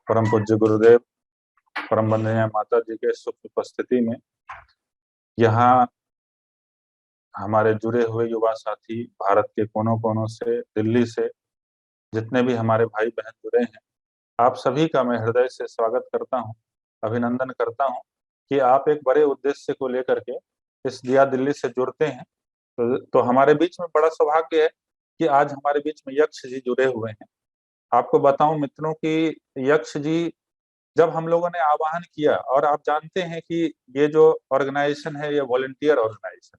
परम पूज्य गुरुदेव, परम वंदनीय माता जी के सुख उपस्थिति में यहाँ हमारे जुड़े हुए युवा साथी भारत के कोनों कोनों से, दिल्ली से जितने भी हमारे भाई बहन जुड़े हैं, आप सभी का मैं हृदय से स्वागत करता हूँ, अभिनंदन करता हूँ कि आप एक बड़े उद्देश्य को लेकर के इस दिया दिल्ली से जुड़ते हैं। तो हमारे बीच में बड़ा सौभाग्य है कि आज हमारे बीच में यक्ष जी जुड़े हुए हैं। आपको बताऊं मित्रों कि यक्ष जी जब हम लोगों ने आह्वान किया, और आप जानते हैं कि ये जो ऑर्गेनाइजेशन है ये वॉलेंटियर ऑर्गेनाइजेशन,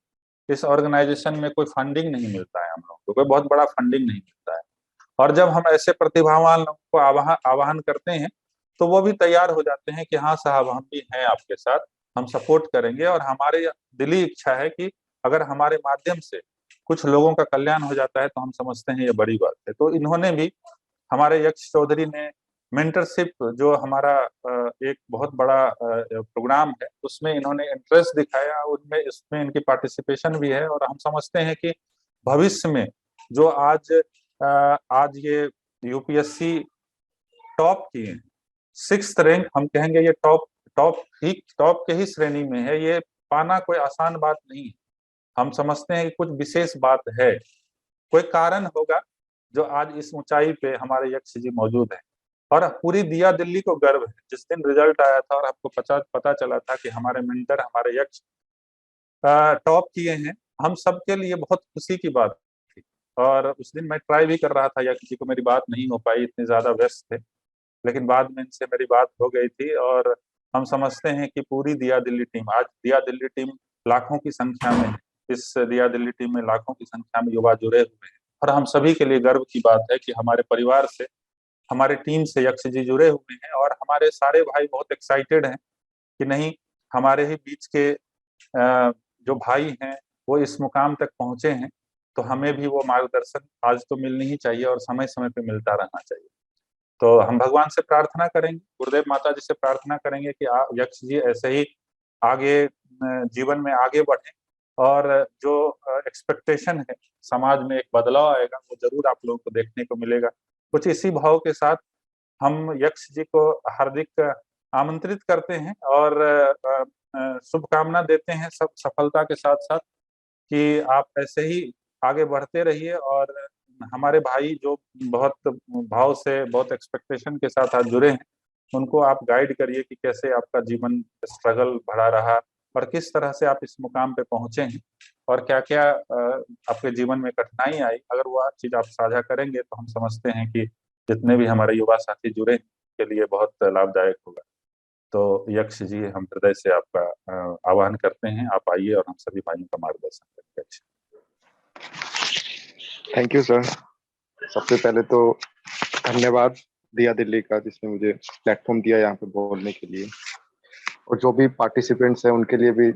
इस ऑर्गेनाइजेशन में कोई फंडिंग नहीं मिलता है, हम लोगों को कोई बहुत बड़ा फंडिंग नहीं मिलता है। और जब हम ऐसे प्रतिभावान लोगों को आह्वान आह्वान करते हैं तो वो भी तैयार हो जाते हैं कि हाँ साहब, हम भी हैं आपके साथ, हम सपोर्ट करेंगे। और हमारे दिली इच्छा है कि अगर हमारे माध्यम से कुछ लोगों का कल्याण हो जाता है तो हम समझते हैं ये बड़ी बात है। तो इन्होंने भी, हमारे यक्ष चौधरी ने मेंटरशिप जो हमारा एक बहुत बड़ा प्रोग्राम है उसमें इन्होंने इंटरेस्ट दिखाया, उनमें इसमें इनकी पार्टिसिपेशन भी है। और हम समझते हैं कि भविष्य में जो आज ये यूपीएससी टॉप की है, 6th रैंक, हम कहेंगे ये टॉप टॉप ही टॉप के ही श्रेणी में है, ये पाना कोई आसान बात नहीं है। हम समझते हैं कि कुछ विशेष बात है, कोई कारण होगा जो आज इस ऊंचाई पे हमारे यक्ष जी मौजूद हैं। और पूरी दिया दिल्ली को गर्व है, जिस दिन रिजल्ट आया था और आपको पता चला था कि हमारे मेंटर, हमारे यक्ष टॉप किए हैं, हम सबके लिए बहुत खुशी की बात थी। और उस दिन मैं ट्राई भी कर रहा था यक्ष जी को, मेरी बात नहीं हो पाई, इतने ज्यादा व्यस्त थे, लेकिन बाद में इनसे मेरी बात हो गई थी। और हम समझते हैं कि पूरी दिया दिल्ली टीम, आज दिया दिल्ली टीम लाखों की संख्या में है, इस दिया दिल्ली टीम में लाखों की संख्या में युवा जुड़े हुए हैं। और हम सभी के लिए गर्व की बात है कि हमारे परिवार से, हमारे टीम से यक्ष जी जुड़े हुए हैं। और हमारे सारे भाई बहुत एक्साइटेड हैं कि नहीं, हमारे ही बीच के जो भाई हैं वो इस मुकाम तक पहुंचे हैं, तो हमें भी वो मार्गदर्शन आज तो मिलनी ही चाहिए और समय समय पे मिलता रहना चाहिए। तो हम भगवान से प्रार्थना करेंगे, गुरुदेव माता जी से प्रार्थना करेंगे कि यक्ष जी ऐसे ही आगे जीवन में आगे बढ़े। और जो एक्सपेक्टेशन है, समाज में एक बदलाव आएगा, वो जरूर आप लोगों को देखने को मिलेगा। कुछ इसी भाव के साथ हम यक्ष जी को हार्दिक आमंत्रित करते हैं और शुभकामना देते हैं सब सफलता के साथ साथ, कि आप ऐसे ही आगे बढ़ते रहिए। और हमारे भाई जो बहुत भाव से, बहुत एक्सपेक्टेशन के साथ आज जुड़े हैं, उनको आप गाइड करिए कि कैसे आपका जीवन स्ट्रगल भरा रहा और किस तरह से आप इस मुकाम पे पहुंचे हैं, और क्या क्या आपके जीवन में कठिनाई आई। अगर वो चीज आप साझा करेंगे तो हम समझते हैं कि जितने भी हमारे युवा साथी जुड़े हैं के लिए बहुत लाभदायक होगा। तो यक्ष जी, हम हृदय से आपका आह्वान करते हैं, आप आइए और हम सभी भाइयों का मार्गदर्शन करेंगे। Thank you sir. सबसे पहले तो धन्यवाद दिया दिल्ली का, जिसने मुझे प्लेटफॉर्म दिया यहाँ पे बोलने के लिए। और जो भी पार्टिसिपेंट्स हैं उनके लिए भी,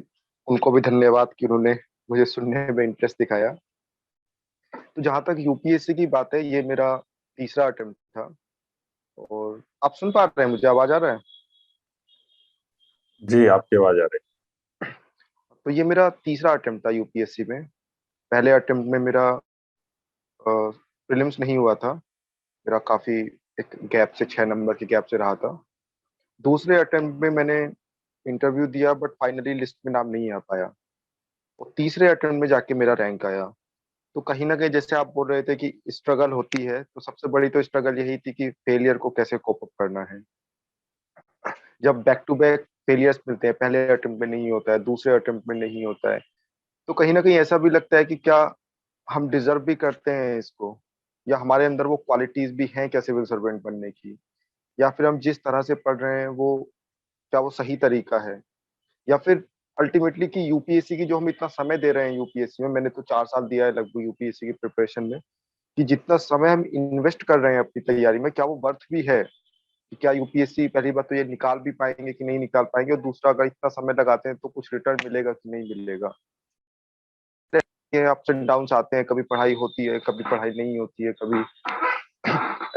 उनको भी धन्यवाद कि उन्होंने मुझे सुनने में इंटरेस्ट दिखाया। तो जहाँ तक यूपीएससी की बात है, ये मेरा तीसरा अटेम्प्ट था। और आप सुन पा रहे हैं, मुझे आवाज आ रहा है? जी, आपकी आवाज आ रही तो ये मेरा तीसरा अटेम्प्ट था यूपीएससी में। पहले अटेम्प्ट में मेरा प्रीलिम्स नहीं हुआ था, मेरा काफी एक गैप से 6 नंबर के गैप से रहा था। दूसरे अटेम्प्ट में मैंने इंटरव्यू दिया, बट फाइनली लिस्ट में नाम नहीं आ पाया। और तीसरे अटेम्प्ट में जाके मेरा रैंक आया। तो कहीं ना कहीं, जैसे आप बोल रहे थे कि स्ट्रगल होती है, तो सबसे बड़ी तो स्ट्रगल यही थी कि फेलियर को कैसे कोप अप करना है। जब बैक टू बैक फेलियर्स मिलते हैं, पहले अटेम्प्ट में नहीं होता है, दूसरे अटेम्प्ट में नहीं होता है, तो कहीं ना कहीं ऐसा भी लगता है कि क्या हम डिजर्व भी करते हैं इसको, या हमारे अंदर वो क्वालिटीज भी हैं क्या सिविल सर्वेंट बनने की, या फिर हम जिस तरह से पढ़ रहे हैं वो, क्या वो सही तरीका है। या फिर अल्टीमेटली कि यूपीएससी की जो हम इतना समय दे रहे हैं यूपीएससी में, मैंने तो 4 साल दिया है लगभग यूपीएससी की प्रिपरेशन में, कि जितना समय हम इन्वेस्ट कर रहे हैं अपनी तैयारी में, क्या वो वर्थ भी है। कि क्या यूपीएससी, पहली बात तो ये निकाल भी पाएंगे कि नहीं निकाल पाएंगे, और दूसरा, अगर इतना समय लगाते हैं तो कुछ रिटर्न मिलेगा कि नहीं मिलेगा। ये अप्स एंड डाउन्स आते हैं, कभी पढ़ाई होती है, कभी पढ़ाई नहीं होती है, कभी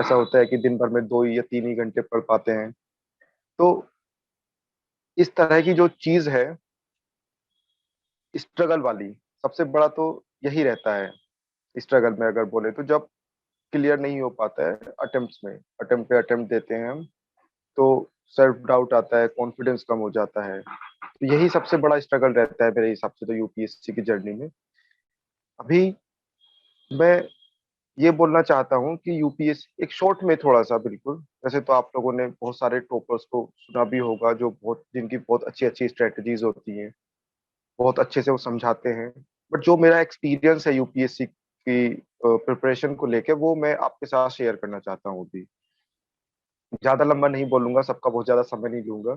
ऐसा होता है कि दिन भर में 2 या 3 ही घंटे पढ़ पाते हैं। तो इस तरह की जो चीज है स्ट्रगल वाली, सबसे बड़ा तो यही रहता है स्ट्रगल में, अगर बोले तो, जब क्लियर नहीं हो पाता है अटेम्प्ट्स में, अटेम्प्ट पे अटेम्प्ट देते हैं हम, तो सेल्फ डाउट आता है, कॉन्फिडेंस कम हो जाता है। तो यही सबसे बड़ा स्ट्रगल रहता है मेरे हिसाब से तो यूपीएससी की जर्नी में। अभी मैं ये बोलना चाहता हूँ कि यूपीएससी एक शॉर्ट में थोड़ा सा, बिल्कुल वैसे तो आप लोगों ने बहुत सारे टॉपर्स को सुना भी होगा जो बहुत, जिनकी बहुत अच्छी अच्छी स्ट्रेटजीज होती हैं, बहुत अच्छे से वो समझाते हैं। बट जो मेरा एक्सपीरियंस है यूपीएससी की प्रिपरेशन को लेके, वो मैं आपके साथ शेयर करना चाहता हूँ अभी। ज्यादा लंबा नहीं बोलूंगा, सबका बहुत ज्यादा समय नहीं लूंगा,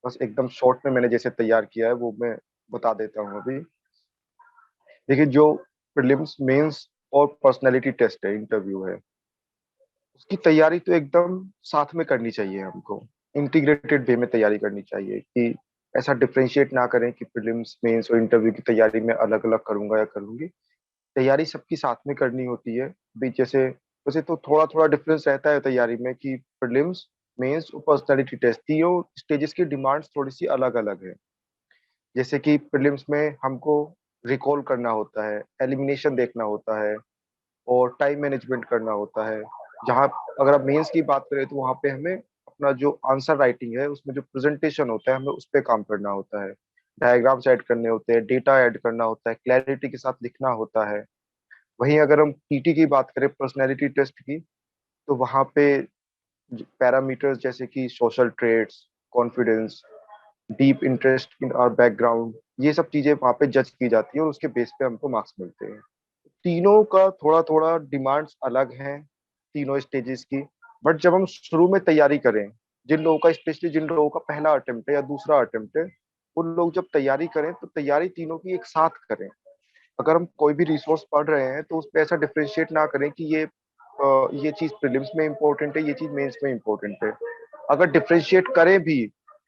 बस एकदम शॉर्ट में मैंने जैसे तैयार किया है वो मैं बता देता हूँ अभी। देखिए, जो प्रीलिम्स, मेंस और पर्सनैलिटी टेस्ट है, इंटरव्यू है, उसकी तैयारी तो एकदम साथ में करनी चाहिए हमको। इंटीग्रेटेड वे में तैयारी करनी चाहिए कि ऐसा डिफरेंशिएट ना करें कि प्रीलिम्स, मेंस और इंटरव्यू की तैयारी में अलग अलग करूंगा या करूंगी। तैयारी सबकी साथ में करनी होती है। भी जैसे वैसे तो थोड़ा थोड़ा डिफरेंस रहता है तैयारी में कि प्रीलिम्स, मेंस और पर्सनैलिटी टेस्ट, तीनों स्टेजेस की डिमांड्स थोड़ी सी अलग अलग है। जैसे कि प्रीलिम्स में हमको रिकॉल करना होता है, एलिमिनेशन देखना होता है और टाइम मैनेजमेंट करना होता है। जहाँ अगर आप मेंस की बात करें तो वहाँ पे हमें अपना जो आंसर राइटिंग है उसमें जो प्रेजेंटेशन होता है हमें उस पर काम करना होता है, डायग्राम्स ऐड करने होते हैं, डेटा ऐड करना होता है, क्लैरिटी के साथ लिखना होता है। वहीं अगर हम पीटी की बात करें, पर्सनैलिटी टेस्ट की, तो वहाँ पे पैरामीटर्स जैसे कि social traits, confidence, deep interest in our background, ये सब चीजें वहाँ पे जज की जाती है और उसके बेस पे हमको मार्क्स मिलते हैं। तीनों का थोड़ा थोड़ा डिमांड्स अलग हैं, तीनों स्टेजेस की। बट जब हम शुरू में तैयारी करें, जिन लोगों का, स्पेशली जिन लोगों का पहला अटेम्प्ट है या दूसरा अटेम्प्ट है, उन लोग जब तैयारी करें तो तैयारी तीनों की एक साथ करें। अगर हम कोई भी रिसोर्स पढ़ रहे हैं तो उस पर ऐसा डिफरेंशिएट ना करें कि ये चीज प्रीलिम्स में इंपॉर्टेंट है, ये चीज मेंस में इंपॉर्टेंट है। अगर डिफरेंशिएट करें भी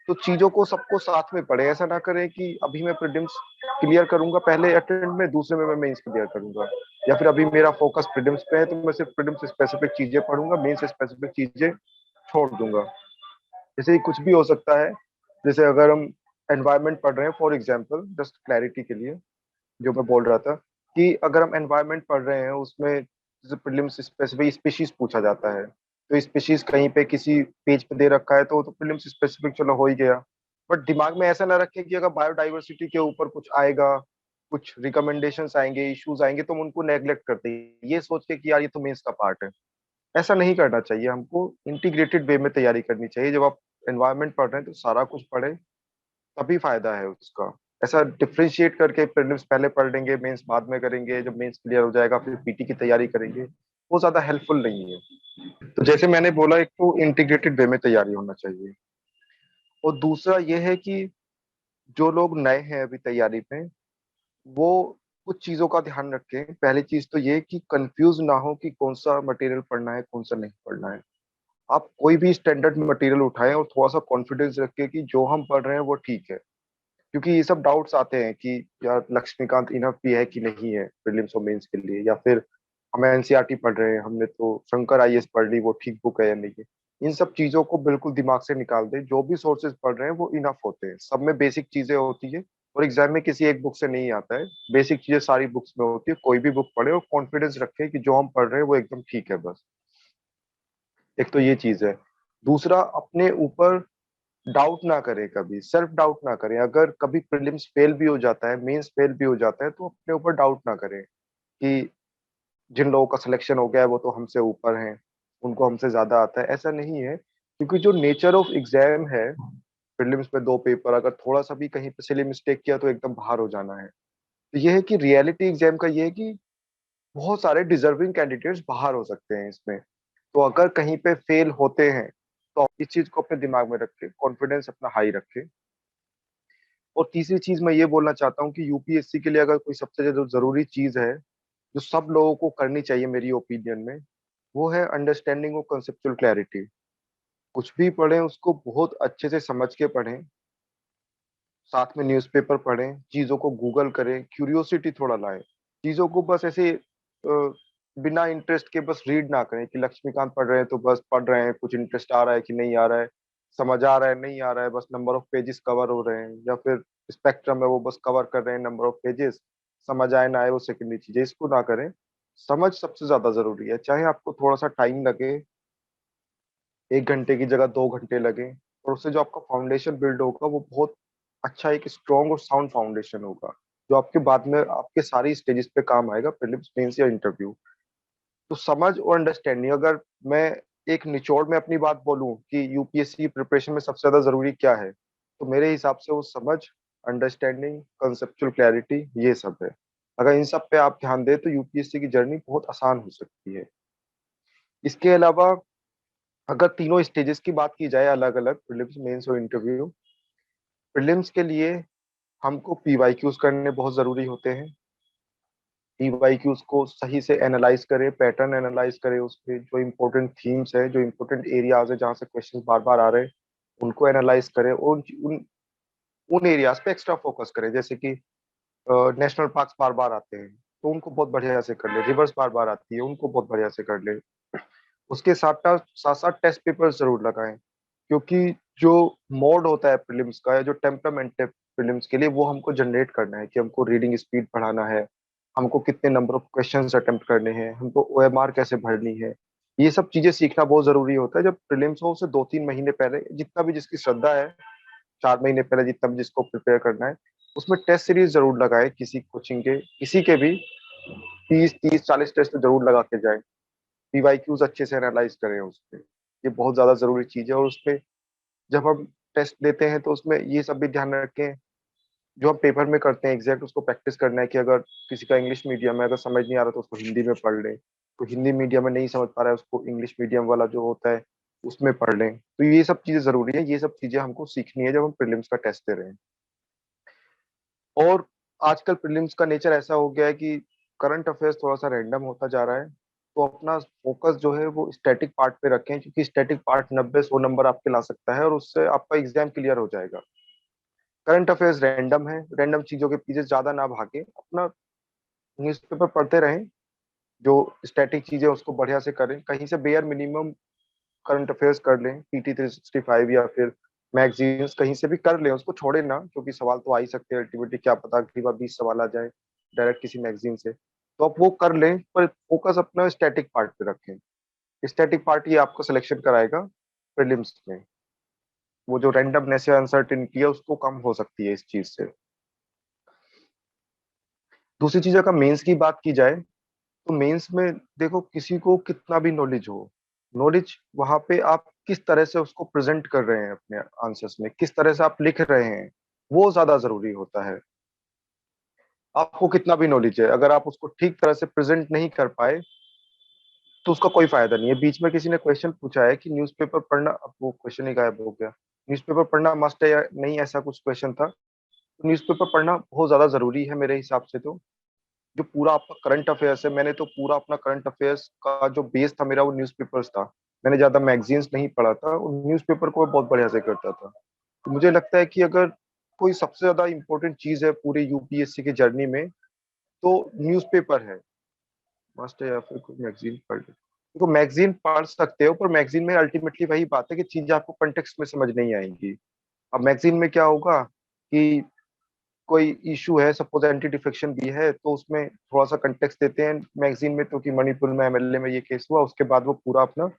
तो चीजों को सबको साथ में पढ़े। ऐसा ना करें कि अभी मैं प्रीलिम्स क्लियर करूंगा पहले अटेम्प्ट में, दूसरे में मैं मेंस क्लियर करूंगा, या फिर अभी मेरा फोकस प्रीलिम्स पे है तो मैं सिर्फ प्रीलिम्स स्पेसिफिक चीजें पढ़ूंगा, मेंस स्पेसिफिक चीजें छोड़ दूंगा। जैसे कुछ भी हो सकता है। जैसे अगर हम एनवायरनमेंट पढ़ रहे हैं, फॉर एग्जाम्पल, जस्ट क्लैरिटी के लिए, जो मैं बोल रहा था कि अगर हम एनवायरनमेंट पढ़ रहे हैं उसमें जैसे प्रीलिम्स स्पेसिफिक स्पीशीज पूछा जाता है, तो स्पीशीज कहीं पे किसी पेज पे दे रखा है तो प्रीलिम्स स्पेसिफिक चलो हो ही गया। बट दिमाग में ऐसा ना रखें कि अगर बायोडाइवर्सिटी के ऊपर कुछ आएगा, कुछ रिकमेंडेशंस आएंगे, इश्यूज आएंगे, तो हम उनको नेग्लेक्ट करते हैं ये सोच के कि यार ये तो मेंस का पार्ट है। ऐसा नहीं करना चाहिए, हमको इंटीग्रेटेड वे में तैयारी करनी चाहिए। जब आप एनवायरनमेंट पढ़ रहे हैं तो सारा कुछ पढ़े, तभी फायदा है उसका। ऐसा डिफरेंशिएट करके प्रीलिम्स पहले पढ़ लेंगे, मेंस बाद में करेंगे, जब मेंस क्लियर हो जाएगा फिर पीटी की तैयारी करेंगे, वो ज्यादा हेल्पफुल नहीं है। तो जैसे मैंने बोला, एक तो इंटीग्रेटेड वे में तैयारी होना चाहिए, और दूसरा ये है कि जो लोग नए हैं अभी तैयारी में, वो कुछ चीजों का ध्यान रखें। पहली चीज तो ये कि कंफ्यूज ना हो कि कौन सा मटेरियल पढ़ना है, कौन सा नहीं पढ़ना है। आप कोई भी स्टैंडर्ड मटेरियल उठाएं और थोड़ा सा कॉन्फिडेंस रखें कि जो हम पढ़ रहे हैं वो ठीक है। क्योंकि ये सब डाउट्स आते हैं कि यार लक्ष्मीकांत इनफ भी है कि नहीं है प्रीलिम्स और मेंस के लिए, या फिर हम एनसीईआरटी पढ़ रहे हैं, हमने तो शंकर आईएएस पढ़ ली, वो ठीक बुक है या नहीं है। इन सब चीजों को बिल्कुल दिमाग से निकाल दें। जो भी सोर्सेज पढ़ रहे हैं वो इनफ होते हैं, सब में बेसिक चीजें होती है, और एग्जाम में किसी एक बुक से नहीं आता है। बेसिक चीजें सारी बुक्स में होती है, कोई भी बुक पढ़े और कॉन्फिडेंस रखे कि जो हम पढ़ रहे हैं वो एकदम ठीक है बस। एक तो ये चीज है। दूसरा, अपने ऊपर डाउट ना करें, कभी सेल्फ डाउट ना करें। अगर कभी प्रीलिम्स फेल भी हो जाता है, मेंस फेल भी हो जाता है, तो अपने ऊपर डाउट ना करें कि जिन लोगों का सिलेक्शन हो गया है वो तो हमसे ऊपर हैं, उनको हमसे ज्यादा आता है। ऐसा नहीं है, क्योंकि जो नेचर ऑफ एग्जाम है, प्रीलिम्स में दो पेपर, अगर थोड़ा सा भी कहीं पे सिली मिस्टेक किया तो एकदम बाहर हो जाना है। तो ये है कि रियलिटी एग्जाम का ये है कि बहुत सारे डिजर्विंग कैंडिडेट्स बाहर हो सकते हैं इसमें। तो अगर कहीं पे फेल होते हैं तो इस चीज को अपने दिमाग में रखें, कॉन्फिडेंस अपना हाई रखें। और तीसरी चीज मैं ये बोलना चाहता हूँ कि यूपीएससी के लिए अगर कोई सबसे ज्यादा जरूरी चीज है जो सब लोगों को करनी चाहिए मेरी ओपिनियन में, वो है अंडरस्टैंडिंग और कंसेप्चुअल क्लैरिटी। कुछ भी पढ़ें उसको बहुत अच्छे से समझ के पढ़ें, साथ में न्यूज़पेपर पढ़ें, चीजों को गूगल करें, क्यूरियोसिटी थोड़ा लाएं। चीजों को बस ऐसे बिना इंटरेस्ट के बस रीड ना करें कि लक्ष्मीकांत पढ़ रहे हैं तो बस पढ़ रहे हैं, कुछ इंटरेस्ट आ रहा है कि नहीं आ रहा है, समझ आ रहा है नहीं आ रहा है, बस नंबर ऑफ पेजेस कवर हो रहे हैं, या फिर स्पेक्ट्रम है वो बस कवर कर रहे हैं नंबर ऑफ पेजेस, समझ आए ना आए वो सेकेंडरी चीज है। इसको ना करें। समझ सबसे ज्यादा जरूरी है, चाहे आपको थोड़ा सा टाइम लगे। 1 घंटे की जगह 2 घंटे लगे, और उससे जो आपका फाउंडेशन बिल्ड होगा वो बहुत अच्छा एक स्ट्रॉन्ग और साउंड फाउंडेशन होगा, जो आपके बाद में आपके सारी स्टेजेस पे काम आएगा, प्रीलिम्स, मेंस या इंटरव्यू। तो समझ और अंडरस्टैंडिंग, अगर मैं एक निचोड़ में अपनी बात बोलूं कि यूपीएससी की प्रिपरेशन में सबसे ज्यादा जरूरी क्या है, तो मेरे हिसाब से वो समझ, अंडरस्टैंडिंग, कंसेप्चुअल क्लैरिटी, ये सब है। अगर इन सब पे आप ध्यान दें तो यूपीएससी की जर्नी बहुत आसान हो सकती है। इसके अलावा अगर तीनों स्टेजेस की बात की जाए अलग अलग, प्रीलिम्स, मेंस और इंटरव्यू, प्रीलिम्स के लिए हमको पीवाईक्यूज करने बहुत जरूरी होते हैं। पीवाईक्यूज को सही से एनालाइज करें, पैटर्न एनालाइज करें, उसके जो इम्पोर्टेंट थीम्स है, जो इम्पोर्टेंट एरियाज है जहाँ से क्वेश्चन बार बार आ रहे हैं, उनको एनालाइज करें, और उन उन एरियाज पे एक्स्ट्रा फोकस करें। जैसे कि नेशनल पार्क्स बार बार आते हैं तो उनको बहुत बढ़िया से कर ले, रिवर्स बार बार आती है उनको बहुत बढ़िया से कर ले। उसके साथ साथ साथ टेस्ट पेपर जरूर लगाएं, क्योंकि जो मोड होता है प्रीलिम्स का, या जो टेम्परामेंट है प्रीलिम्स के लिए, वो हमको जनरेट करना है कि हमको रीडिंग स्पीड बढ़ाना है, हमको कितने नंबर ऑफ क्वेश्चंस अटेम्प्ट करने हैं, हमको ओएमआर कैसे भरनी है। ये सब चीजें सीखना बहुत जरूरी होता है। जब प्रीलिम्स हो उससे 2-3 महीने पहले, जितना भी जिसकी श्रद्धा है, 4 महीने पहले, जितना भी जिसको प्रिपेयर करना है, उसमें टेस्ट सीरीज जरूर लगाए। किसी कोचिंग के, किसी के भी 30-30-40 टेस्ट तो जरूर लगा के जाए। पीवाईक्यूज अच्छे से एनालाइज करें उसपे, ये बहुत ज्यादा जरूरी चीज है। और उसपे जब हम टेस्ट देते हैं तो उसमें ये सब भी ध्यान रखें, जो हम पेपर में करते हैं एग्जैक्ट उसको प्रैक्टिस करना है। कि अगर किसी का इंग्लिश मीडियम है, अगर समझ नहीं आ रहा तो उसको हिंदी में पढ़ लें, तो हिंदी मीडियम में नहीं समझ पा रहा है उसको इंग्लिश मीडियम वाला जो होता है उसमें पढ़ लें। तो ये सब चीजें जरूरी है, ये सब चीजें हमको सीखनी है जब हम प्रीलिम्स का टेस्ट दे रहे हैं। और आजकल प्रीलिम्स का नेचर ऐसा हो गया है कि करंट अफेयर्स थोड़ा सा रैंडम होता जा रहा है, तो अपना फोकस जो है वो स्टैटिक पार्ट पे रखें, क्योंकि स्टैटिक पार्ट 90-100 नंबर आपके ला सकता है और उससे आपका एग्जाम क्लियर हो जाएगा। करंट अफेयर्स रैंडम है, रैंडम चीजों के पीछे ज्यादा ना भागे, अपना न्यूज़पेपर पढ़ते रहें। जो स्टैटिक चीजें उसको बढ़िया से करें, कहीं से बेयर मिनिमम करंट अफेयर्स कर लें, PT 365 या फिर मैगजीन्स कहीं से भी कर लें, उसको छोड़े ना, क्योंकि सवाल तो आ ही सकते हैं अल्टीमेटली, क्या पता अगली बार 20 सवाल आ जाए डायरेक्ट किसी मैगजीन से। तो आप वो कर लें, पर फोकस अपना स्टैटिक पार्ट पे रखें। स्टैटिक पार्ट ये आपको सिलेक्शन कराएगा प्रीलिम्स में। वो जो रैंडमनेस या अनसर्टिनिटी है उसको कम हो सकती है इस चीज से। दूसरी चीज, अगर मेंस की बात की जाए, तो मेंस में देखो, किसी को कितना भी नॉलेज हो, नॉलेज वहां पे आप किस तरह से उसको प्रेजेंट कर रहे हैं अपने आंसर्स में, किस तरह से आप लिख रहे हैं, वो ज्यादा जरूरी होता है। आपको कितना भी नॉलेज है, अगर आप उसको ठीक तरह से प्रेजेंट नहीं कर पाए तो उसका कोई फायदा नहीं है। बीच में किसी ने क्वेश्चन पूछा है कि न्यूज़पेपर पढ़ना, अब वो क्वेश्चन ही गायब हो गया, न्यूज़पेपर पढ़ना मस्ट है या नहीं, ऐसा कुछ क्वेश्चन था। तो न्यूज़पेपर पढ़ना बहुत ज्यादा जरूरी है मेरे हिसाब से। तो जो पूरा आपका करंट अफेयर्स है, मैंने तो पूरा अपना करंट अफेयर्स का जो बेस था मेरा वो न्यूज़पेपर्स था। मैंने ज्यादा मैगजीन्स नहीं पढ़ा था, और न्यूज़पेपर को मैं बहुत बढ़िया से करता था। तो मुझे लगता है कि अगर कोई सबसे ज्यादा इंपॉर्टेंट चीज है पूरी यूपीएससी की जर्नी में, तो न्यूज़पेपर है, मस्ट है, या फिर कोई मैगजीन पढ़ ले। देखो, मैगजीन पढ़ सकते हो, पर मैगजीन में अल्टीमेटली वही बात है कि चीजें आपको कंटेक्स्ट में समझ नहीं आएंगी। अब मैगजीन में क्या होगा कि कोई इशू है, सपोज एंटी डिफेक्शन भी है, तो उसमें थोड़ा सा कंटेक्स्ट देते हैं मैगजीन में, तो कि मणिपुर में एमएलए में ये केस हुआ, उसके बाद वो पूरा अपना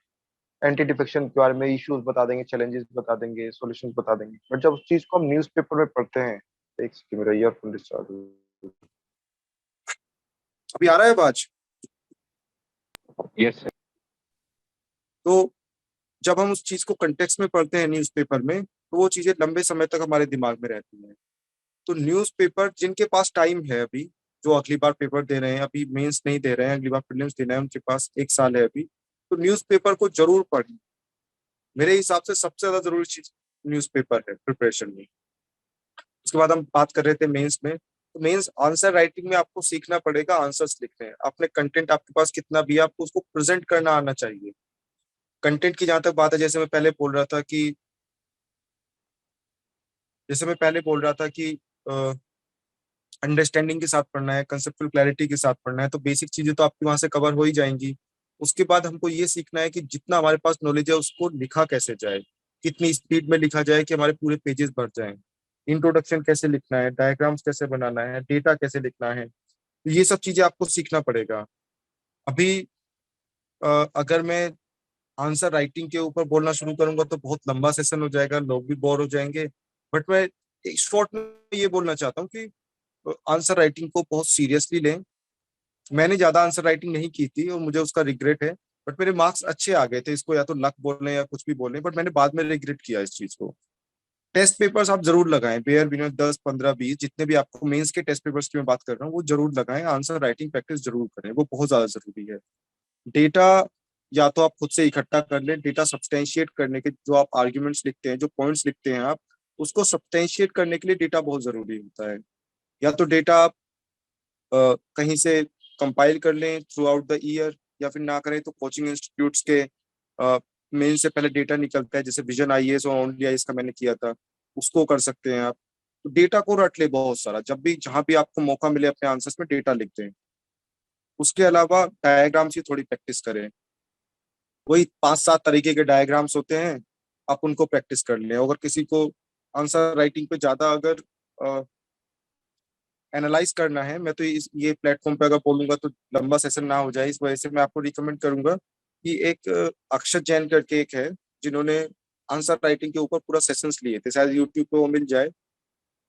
एंटी डिफेक्शन के बारे में इश्यूज बता देंगे, चैलेंजेस बता देंगे, सॉल्यूशंस बता देंगे। बट जब उस चीज को हम न्यूज़पेपर में पढ़ते हैं, एक सेकंड, मेरा ईयरफोन डिस्चार्ज हो अभी आ रहा है आवाज? यस। तो जब हम उस चीज को कंटेक्स्ट में पढ़ते हैं न्यूज़पेपर में, तो वो चीजें लंबे समय तक हमारे दिमाग में रहती हैं। तो न्यूज़पेपर जिनके पास टाइम है अभी, जो अगली बार पेपर दे रहे हैं, अभी मेंस नहीं दे रहे हैं, अगली बार प्रीलिम्स देना है, उनके पास 1 साल है अभी, तो न्यूज़पेपर को जरूर पढ़ें। मेरे हिसाब से सबसे ज्यादा जरूरी चीज न्यूज़पेपर है प्रिपरेशन में। उसके बाद हम बात कर रहे थे मेंस में, तो मेंस आंसर राइटिंग में आपको सीखना पड़ेगा आंसर्स लिखने। आपने कंटेंट आपके पास कितना भी है, आपको उसको प्रेजेंट करना आना चाहिए। कंटेंट की जहां तक बात है, जैसे मैं पहले बोल रहा था कि अंडरस्टैंडिंग के साथ पढ़ना है, कंसेप्चुअल क्लैरिटी के साथ पढ़ना है, तो बेसिक चीजें तो आपकी वहां से कवर हो ही जाएंगी। उसके बाद हमको ये सीखना है कि जितना हमारे पास नॉलेज है उसको लिखा कैसे जाए, कितनी स्पीड में लिखा जाए कि हमारे पूरे पेजेस भर जाएं, इंट्रोडक्शन कैसे लिखना है, डायग्राम्स कैसे बनाना है, डेटा कैसे लिखना है, तो ये सब चीजें आपको सीखना पड़ेगा। अभी अगर मैं आंसर राइटिंग के ऊपर बोलना शुरू करूंगा तो बहुत लंबा सेशन हो जाएगा, लोग भी बोर हो जाएंगे। बट मैं शॉर्ट में ये बोलना चाहता हूँ कि आंसर राइटिंग को बहुत सीरियसली लें। मैंने ज्यादा आंसर राइटिंग नहीं की थी और मुझे उसका रिग्रेट है, बट मेरे मार्क्स अच्छे आ गए थे। इसको या तो लक बोलें या कुछ भी बोलें, बट मैंने बाद में रिग्रेट किया इस चीज को। टेस्ट पेपर्स आप जरूर लगाएं, बेयर मिनिमम 10 15 20 जितने भी आपको मेंस के टेस्ट पेपर्स की मैं बात कर रहा हूँ वो जरूर लगाएं। आंसर राइटिंग प्रैक्टिस जरूर करें, वो बहुत ज्यादा जरूरी है। डेटा या तो आप खुद से इकट्ठा कर लें, डेटा सब्सटेंशिएट करने के जो आप आर्ग्यूमेंट्स लिखते हैं, जो पॉइंट्स लिखते हैं आप, उसको सब्सटेंशिएट करने के लिए डेटा बहुत जरूरी होता है। या तो डेटा आप कहीं से कंपाइल कर लें थ्रू आउट द ईयर, या फिर ना करें तो कोचिंग इंस्टीट्यूट्स के मेन से पहले डेटा निकलता है, जैसे विजन आईएएस और ओनली आईएएस का मैंने किया था, उसको कर सकते हैं आप। तो डेटा को रट ले बहुत सारा, जब भी जहां भी आपको मौका मिले अपने आंसर्स में डेटा लिख दें। उसके अलावा डायग्राम्स की थोड़ी प्रैक्टिस करें। वही 5 7 तरीके के डायग्राम्स होते हैं, आप उनको प्रैक्टिस कर लें। अगर किसी को आंसर राइटिंग पे ज्यादा अगर एनालाइज करना है, मैं तो ये प्लेटफॉर्म पे अगर बोलूंगा तो लंबा सेशन ना हो जाए, इस वजह से मैं आपको रिकमेंड करूंगा कि एक अक्षत जैन करके एक है, जिन्होंने आंसर राइटिंग के ऊपर पूरा सेशंस लिए थे, शायद यूट्यूब पे वो मिल जाए।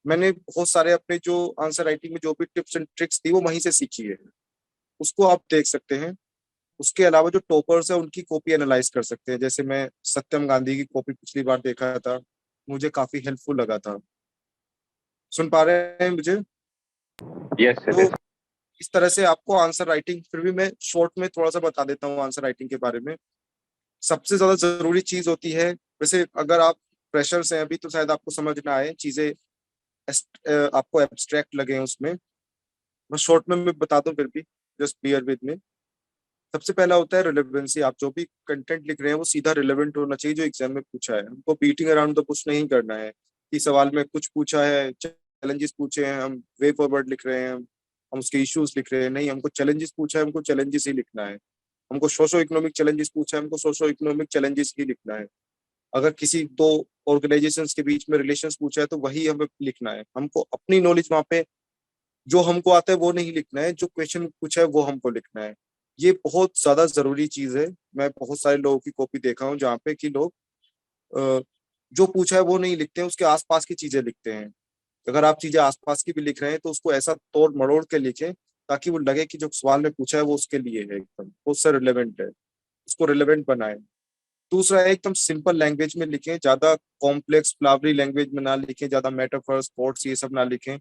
मैंने बहुत सारे अपने जो आंसर राइटिंग में जो भी टिप्स एंड ट्रिक्स थी वो वहीं से सीखी है, उसको आप देख सकते हैं। उसके अलावा जो टॉपर्स है उनकी कॉपी एनालाइज कर सकते हैं, जैसे मैं सत्यम गांधी की कॉपी पिछली बार देखा था, मुझे काफी हेल्पफुल लगा था। सुन पा रहे हैं मुझे? यस सर, तो इस तरह से आपको आंसर राइटिंग, फिर भी मैं शॉर्ट में थोड़ा सा बता देता हूँ आंसर राइटिंग के बारे में। सबसे ज्यादा जरूरी चीज होती है, वैसे अगर आप फ्रेशर्स हैं अभी तो शायद आपको समझ ना आए चीजें, आपको एब्स्ट्रैक्ट लगे हैं उसमें, मैं शॉर्ट में मैं बता दूं फिर भी, जस्ट बियर विद मी। सबसे पहला होता है रिलेवेंसी। आप जो भी कंटेंट लिख रहे हैं वो सीधा रिलेवेंट होना चाहिए जो एग्जाम में पूछा है। हमको बीटिंग अराउंड द बुश नहीं करना है कि सवाल में कुछ पूछा है, चैलेंजेस पूछे हैं, हम वे फॉरवर्ड लिख रहे हैं, हम उसके इश्यूज लिख रहे हैं। नहीं, हमको चैलेंजेस पूछा है, हमको चैलेंजेस ही लिखना है। हमको सोशो इकोनॉमिक चैलेंजेस पूछा है, हमको सोशो इकोनॉमिक चैलेंजेस ही लिखना है। अगर किसी दो ऑर्गेनाइजेशंस के बीच में रिलेशंस पूछा है तो वही हमें लिखना है। हमको अपनी नॉलेज वहां पे जो हमको आता है वो नहीं लिखना है, जो क्वेश्चन पूछा है वो हमको लिखना है। ये बहुत ज्यादा जरूरी चीज है। मैं बहुत सारे लोगों की कॉपी देखा हूँ जहाँ पे कि लोग अ, जो पूछा है वो नहीं लिखते हैं, उसके आसपास की चीजें लिखते हैं। अगर आप चीजें आसपास की भी लिख रहे हैं तो उसको ऐसा तोड़ मरोड़ के लिखें ताकि वो लगे कि जो सवाल में पूछा है वो उसके लिए है, एकदम उससे रिलेवेंट है, उसको रिलेवेंट बनाए। दूसरा है एकदम सिंपल लैंग्वेज में लिखें, ज्यादा कॉम्प्लेक्स फ्लावरी लैंग्वेज में ना लिखें, ज्यादा मेटाफर्स कोट्स ये सब ना लिखें,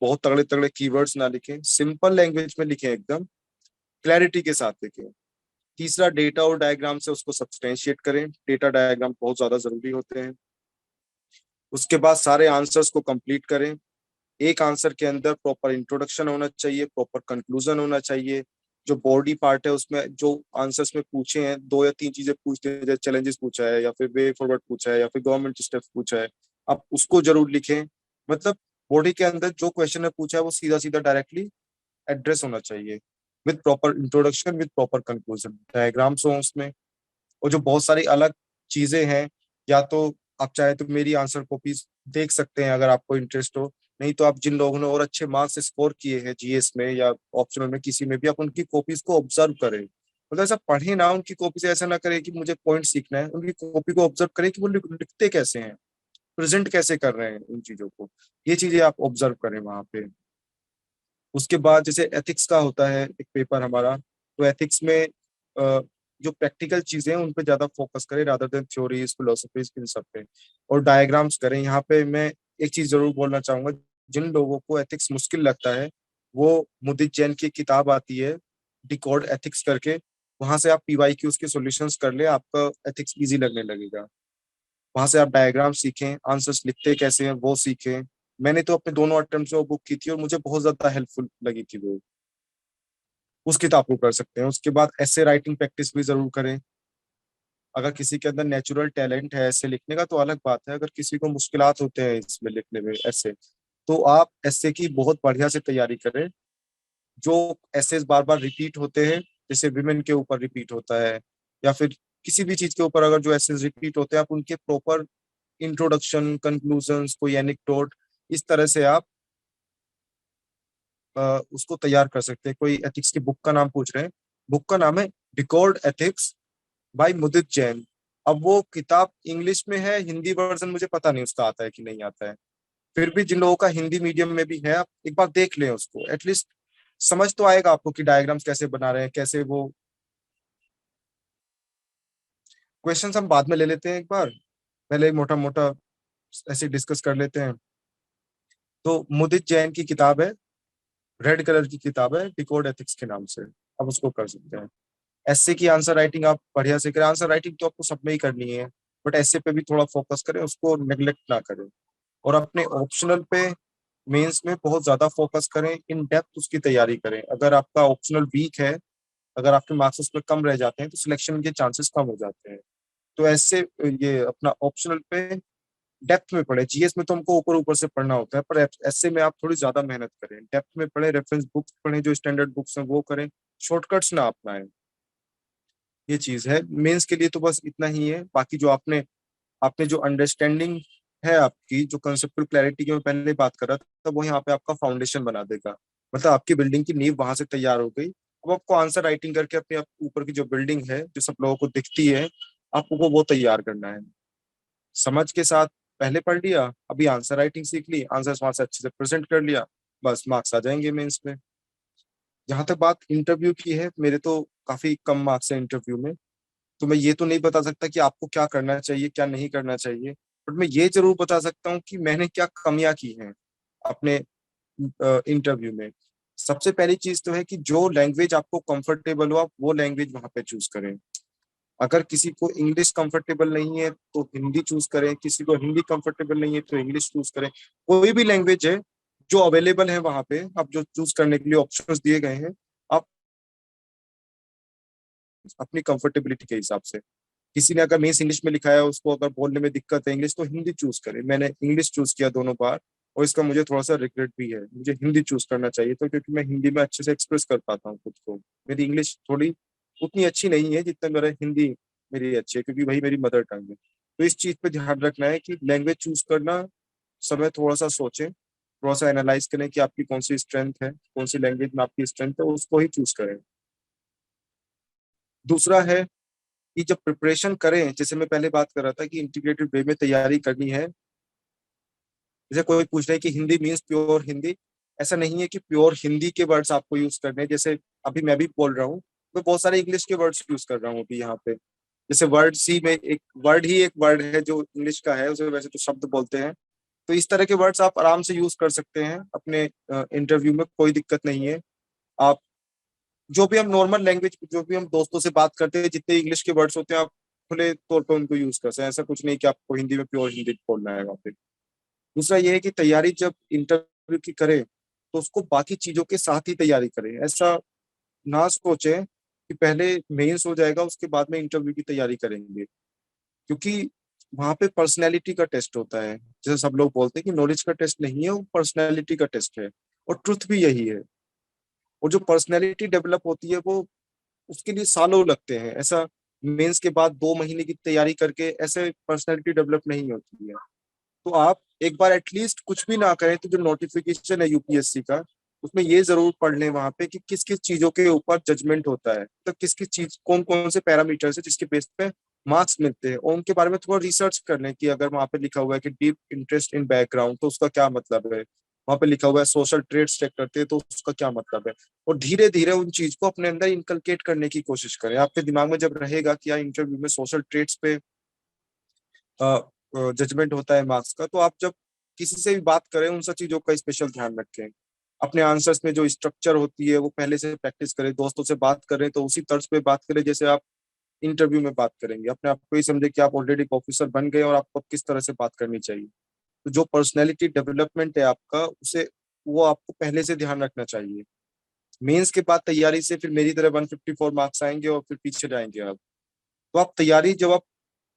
बहुत तगड़े तगड़े कीवर्ड्स ना लिखें, सिंपल लैंग्वेज में लिखें, एकदम क्लैरिटी के साथ लिखें। तीसरा, डेटा और डायग्राम से उसको सब्सटेंशिएट करें। डेटा डायग्राम बहुत ज्यादा जरूरी होते हैं। उसके बाद सारे आंसर्स को कंप्लीट करें। एक आंसर के अंदर प्रॉपर इंट्रोडक्शन होना चाहिए, प्रॉपर कंक्लूजन होना चाहिए। जो बॉडी पार्ट है उसमें जो आंसर्स में पूछे हैं 2 या 3 चीजें पूछते हैं, जैसे चैलेंजेस पूछा है या फिर वे फॉरवर्ड पूछा है या फिर गवर्नमेंट स्टेप्स पूछा है, आप उसको जरूर लिखें। मतलब बॉडी के अंदर जो क्वेश्चन है पूछा है वो सीधा सीधा डायरेक्टली एड्रेस होना चाहिए, with proper introduction with proper conclusion, diagrams हो उसमें। और जो बहुत सारी अलग चीजें हैं, या तो आप चाहे तो मेरी आंसर कॉपीज देख सकते हैं अगर आपको इंटरेस्ट हो, नहीं तो आप जिन लोगों ने और अच्छे मार्क्स स्कोर किए हैं जीएस में या ऑप्शनल में किसी में भी, आप उनकी कॉपीज को ऑब्जर्व करें। मतलब ऐसा पढ़े ना उनकी कॉपी से, ऐसा ना करें कि मुझे पॉइंट सीखना है, उनकी कॉपी को ऑब्जर्व करें कि वो लिखते कैसे हैं, प्रेजेंट कैसे कर रहे हैं उन चीजों को, ये चीजें आप ऑब्जर्व करें वहां पे। उसके बाद जैसे एथिक्स का होता है एक पेपर हमारा, तो एथिक्स में जो प्रैक्टिकल चीजें हैं उन पे ज्यादा फोकस करें रादर देन थ्योरीज फिलोसफीज इन सब पे, और डायग्राम्स करें। यहाँ पे मैं एक चीज जरूर बोलना चाहूंगा, जिन लोगों को एथिक्स मुश्किल लगता है वो मुदित जैन की किताब आती है डिकोड एथिक्स करके, वहां से आप पीवाईक्यूज के सॉल्यूशंस कर ले, आपका एथिक्स इजी लगने लगेगा। वहां से आप डायग्राम सीखें, आंसर्स लिखते कैसे हैं वो सीखें। मैंने तो अपने दोनों अटेम्प्ट में वो बुक की थी और मुझे बहुत ज्यादा हेल्पफुल लगी थी वो, उस किताब को कर सकते हैं। उसके बाद ऐसे राइटिंग प्रैक्टिस भी जरूर करें। अगर किसी के अंदर नेचुरल टैलेंट है ऐसे लिखने का तो अलग बात है, अगर किसी को मुश्किलात होते हैं इसमें लिखने में ऐसे, तो आप ऐसे की बहुत बढ़िया से तैयारी करें। जो ऐसे बार बार रिपीट होते हैं, जैसे विमेन के ऊपर रिपीट होता है या फिर किसी भी चीज के ऊपर अगर जो ऐसे रिपीट होते हैं, आप उनके प्रॉपर इंट्रोडक्शन कंक्लूजन्स कोई एनेक्डोट, इस तरह से आप उसको तैयार कर सकते हैं। कोई एथिक्स की बुक का नाम पूछ रहे हैं, बुक का नाम है डिकोड एथिक्स भाई मुदित जैन। अब वो किताब इंग्लिश में है, हिंदी वर्जन मुझे पता नहीं उसका आता है कि नहीं आता है। फिर भी जिन लोगों का हिंदी मीडियम में भी है, आप एक बार देख लें उसको, एटलीस्ट समझ तो आएगा आपको कि डायग्राम्स कैसे बना रहे हैं, कैसे वो। क्वेश्चंस हम बाद में ले लेते हैं, एक बार पहले मोटा मोटा ऐसे डिस्कस कर लेते हैं। तो मुदित जैन की किताब है, रेड कलर की किताब है, डिकोड एथिक्स के नाम से। आप उसको कर सकते हैं। एसए की आंसर राइटिंग आप बढ़िया से करें। आंसर राइटिंग तो आपको सब में ही करनी है, बट एसए पे भी थोड़ा फोकस करें, उसको नेग्लेक्ट ना करें। और अपने ऑप्शनल पे, मेंस में बहुत ज्यादा फोकस करें, इन डेप्थ उसकी तैयारी करें। अगर आपका ऑप्शनल वीक है, अगर आपके मार्क्स उस पर कम रह जाते हैं, तो सिलेक्शन के चांसेस कम हो जाते हैं। तो ऐसे ये अपना ऑप्शनल पे डेप्थ में पढ़े। जीएस में तो हमको ऊपर ऊपर से पढ़ना होता है, पर ऐसे में आप थोड़ी ज्यादा मेहनत करें, डेप्थ में पढ़े, रेफरेंस बुक्स पढ़ें, जो स्टैंडर्ड बुक्स हैं वो करें, शॉर्टकट्स ना अपनाएं। ये चीज है मेंस के लिए, तो बस इतना ही है। बाकी जो आपने आपने जो अंडरस्टैंडिंग है आपकी, जो कंसेप्चुअल क्लैरिटी की मैं पहले बात कर रहा था, वो यहाँ पे आपका फाउंडेशन बना देगा। मतलब आपकी बिल्डिंग की नींव वहां से तैयार हो गई। अब आपको आंसर राइटिंग करके अपने ऊपर की जो बिल्डिंग है, जो सब लोगों को दिखती है, आपको वो तैयार करना है। समझ के साथ पहले पढ़ लिया, अभी आंसर राइटिंग सीख ली, आंसर वहां से अच्छे से प्रेजेंट कर लिया, बस मार्क्स आ जाएंगे मेंस में। जहां तक बात इंटरव्यू की है, मेरे तो काफी कम मार्क्स है इंटरव्यू में। तो मैं ये तो नहीं बता सकता कि आपको क्या करना चाहिए क्या नहीं करना चाहिए, बट मैं ये जरूर बता सकता हूँ कि मैंने क्या कमियां की हैं अपने इंटरव्यू में। सबसे पहली चीज तो है कि जो लैंग्वेज आपको कंफर्टेबल हो, आप वो लैंग्वेज वहां पे चूज करें। अगर किसी को इंग्लिश कंफर्टेबल नहीं है तो हिंदी चूज करें, किसी को हिंदी कंफर्टेबल नहीं है तो इंग्लिश चूज करें। कोई भी लैंग्वेज है जो अवेलेबल है वहां पे, आप जो चूज करने के लिए ऑप्शंस दिए गए हैं, आप अपनी कंफर्टेबिलिटी के हिसाब से। किसी ने अगर मीन्स इंग्लिश में लिखा है, उसको अगर बोलने में दिक्कत है इंग्लिश, तो हिंदी चूज करे। मैंने इंग्लिश चूज किया दोनों बार, और इसका मुझे थोड़ा सा रिग्रेट भी है। मुझे हिंदी चूज करना चाहिए था, क्योंकि मैं हिंदी में अच्छे से एक्सप्रेस कर पाता हूँ खुद को। मेरी इंग्लिश थोड़ी उतनी अच्छी नहीं है जितना मेरा हिंदी मेरी अच्छी है, क्योंकि वही मेरी मदर टंग है। तो इस चीज पे ध्यान रखना है कि लैंग्वेज चूज करना समय थोड़ा सा सोचें, थोड़ा सा एनालाइज करें कि आपकी कौन सी स्ट्रेंथ है, कौन सी लैंग्वेज में आपकी स्ट्रेंथ है, उसको ही चूज करें। दूसरा है कि जब प्रिपरेशन करें, जैसे मैं पहले बात कर रहा था कि इंटीग्रेटेड वे में तैयारी करनी है। जैसे कोई पूछ रहे हैं कि हिंदी मीन्स प्योर हिंदी, ऐसा नहीं है कि प्योर हिंदी के वर्ड्स आपको यूज करने हैं। जैसे अभी मैं भी बोल रहा हूँ, मैं बहुत सारे इंग्लिश के वर्ड्स यूज कर रहा हूँ अभी यहाँ पे। जैसे वर्ड सी में एक वर्ड है जो इंग्लिश का है, उसे वैसे तो शब्द बोलते हैं। तो इस तरह के वर्ड्स आप आराम से यूज कर सकते हैं अपने इंटरव्यू में, कोई दिक्कत नहीं है। आप जो भी हम नॉर्मल लैंग्वेज, जो भी हम दोस्तों से बात करते हैं, जितने इंग्लिश के वर्ड्स होते हैं, आप खुले तौर पर उनको यूज कर सकते हैं। ऐसा कुछ नहीं कि आपको हिंदी में प्योर हिंदी बोलना है वहाँ पे। दूसरा ये है कि तैयारी जब इंटरव्यू की करें, तो उसको बाकी चीजों के साथ ही तैयारी करें। ऐसा ना सोचें कि पहले मेंस हो जाएगा उसके बाद में इंटरव्यू की तैयारी करेंगे, क्योंकि वहां पे पर्सनैलिटी का टेस्ट होता है। जैसे सब लोग बोलते हैं कि नॉलेज का टेस्ट नहीं है, वो पर्सनैलिटी का टेस्ट है। और ट्रुथ भी यही है। और जो पर्सनैलिटी डेवलप होती है, वो उसके लिए सालों लगते हैं। ऐसा मेंस के बाद 2 महीने की तैयारी करके ऐसे पर्सनैलिटी डेवलप नहीं होती है। तो आप एक बार एटलीस्ट कुछ भी ना करें तो जो नोटिफिकेशन है यूपीएससी का, उसमें ये जरूर पढ़ लें वहां पे कि किस किस चीजों के ऊपर जजमेंट होता है, तो किस किस चीज, कौन कौन से पैरामीटर्स है जिसके बेस पे मार्क्स मिलते हैं, और उनके बारे में थोड़ा रिसर्च कर लें। कि अगर वहां पे लिखा हुआ है कि डीप इंटरेस्ट इन बैकग्राउंड, तो उसका क्या मतलब है। वहां पे लिखा हुआ है सोशल ट्रेड्स चेक करते हैं, तो उसका क्या मतलब है। और धीरे धीरे उन चीज को अपने अंदर इनकलकेट करने की कोशिश करें। आपके दिमाग में जब रहेगा कि यार इंटरव्यू में सोशल ट्रेड्स पे जजमेंट होता है मार्क्स का, तो आप जब किसी से भी बात करें, उन सब चीजों का स्पेशल ध्यान रखें। अपने आंसर्स में जो स्ट्रक्चर होती है वो पहले से प्रैक्टिस करें। दोस्तों से बात करें तो उसी तर्ज पे बात करें जैसे आप इंटरव्यू में बात करेंगे। अपने आप को ही समझे कि आप ऑलरेडी एक ऑफिसर बन गए और आपको किस तरह से बात करनी चाहिए। तो जो पर्सनैलिटी डेवलपमेंट है आपका, उसे वो आपको पहले से ध्यान रखना चाहिए। मेंस के बाद तैयारी से फिर मेरी तरह 154 मार्क्स आएंगे और फिर पीछे जाएंगे आप। तो आप तैयारी जब आप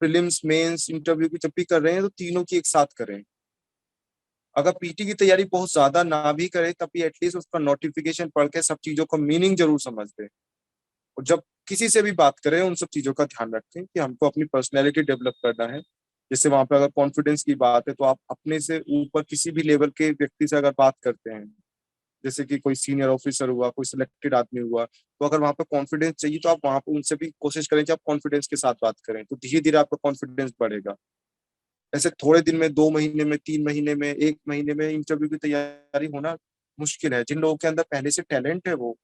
प्रीलिम्स मेंस इंटरव्यू की जब भी कर रहे हैं, तो तीनों की एक साथ करें। अगर पीटी की तैयारी बहुत ज्यादा ना भी करें, तब भी एटलीस्ट उसका नोटिफिकेशन पढ़ के सब चीजों का मीनिंग जरूर समझ लें। और जब किसी से भी बात करें, उन सब चीजों का ध्यान रखें कि हमको अपनी पर्सनैलिटी डेवलप करना है। जैसे वहां पे अगर कॉन्फिडेंस की बात है, तो आप अपने से ऊपर किसी भी लेवल के व्यक्ति से अगर बात करते हैं, जैसे कि कोई सीनियर ऑफिसर हुआ, कोई सिलेक्टेड आदमी हुआ, तो अगर वहां पे कॉन्फिडेंस चाहिए तो आप वहां पे उनसे भी कोशिश करें कि आप कॉन्फिडेंस के साथ बात करें, तो धीरे धीरे आपका कॉन्फिडेंस बढ़ेगा। ऐसे थोड़े दिन में, 2 महीने में, 3 महीने में, 1 महीने में इंटरव्यू की तैयारी होना मुश्किल है। जिन लोगों के अंदर पहले से टैलेंट है, वो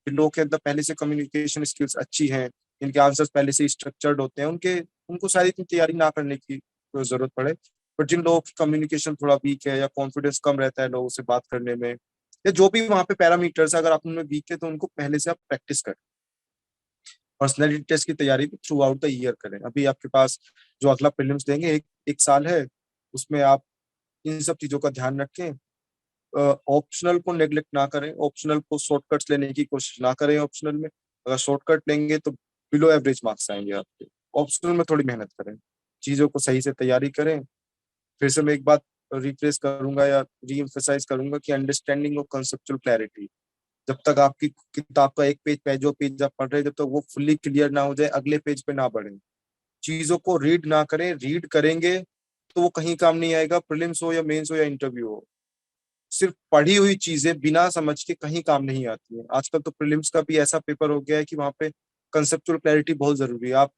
जिन लोगों के अंदर पहले से कम्युनिकेशन स्किल्स अच्छी हैं, इनके आंसर्स पहले से स्ट्रक्चर्ड होते हैं, उनके उनको सारी इतनी तैयारी ना करने की कोई जरूरत पड़े। बट जिन लोगों की कम्युनिकेशन थोड़ा वीक है या कॉन्फिडेंस कम रहता है लोगों से बात करने में, या जो भी वहाँ पे पैरामीटर्स अगर आप उनमें वीक है, तो उनको पहले से आप प्रैक्टिस करें। पर्सनैलिटी टेस्ट की तैयारी भी थ्रू आउट द ईयर करें। अभी आपके पास जो अगला प्रीलिम्स देंगे, एक साल है, उसमें आप इन सब चीजों का ध्यान रखें। ऑप्शनल को नेग्लेक्ट ना करें, ऑप्शनल को शॉर्टकट्स लेने की कोशिश ना करें। ऑप्शनल में अगर शॉर्टकट लेंगे तो बिलो एवरेज मार्क्स आएंगे आपके। ऑप्शनल में थोड़ी मेहनत करें, चीजों को सही से तैयारी करें। फिर से मैं एक बात रिफ्रेश करूंगा या री एम्फेसाइज करूंगा कि अंडरस्टैंडिंग और कंसेप्चुअल क्लैरिटी, जब तक आपकी किताब का एक पेज जो पेज आप पढ़ रहे हैं, जब तक वो फुल्ली क्लियर ना हो जाए, अगले पेज पे ना बढ़े। चीजों को रीड ना करें, रीड करेंगे तो वो कहीं काम नहीं आएगा, प्रीलिम्स हो या मेंस हो या इंटरव्यू हो। सिर्फ पढ़ी हुई चीजें बिना समझ के कहीं काम नहीं आती है। आजकल तो प्रीलिम्स का भी ऐसा पेपर हो गया है कि वहां पे कंसेप्चुअल क्लैरिटी बहुत जरूरी है। आप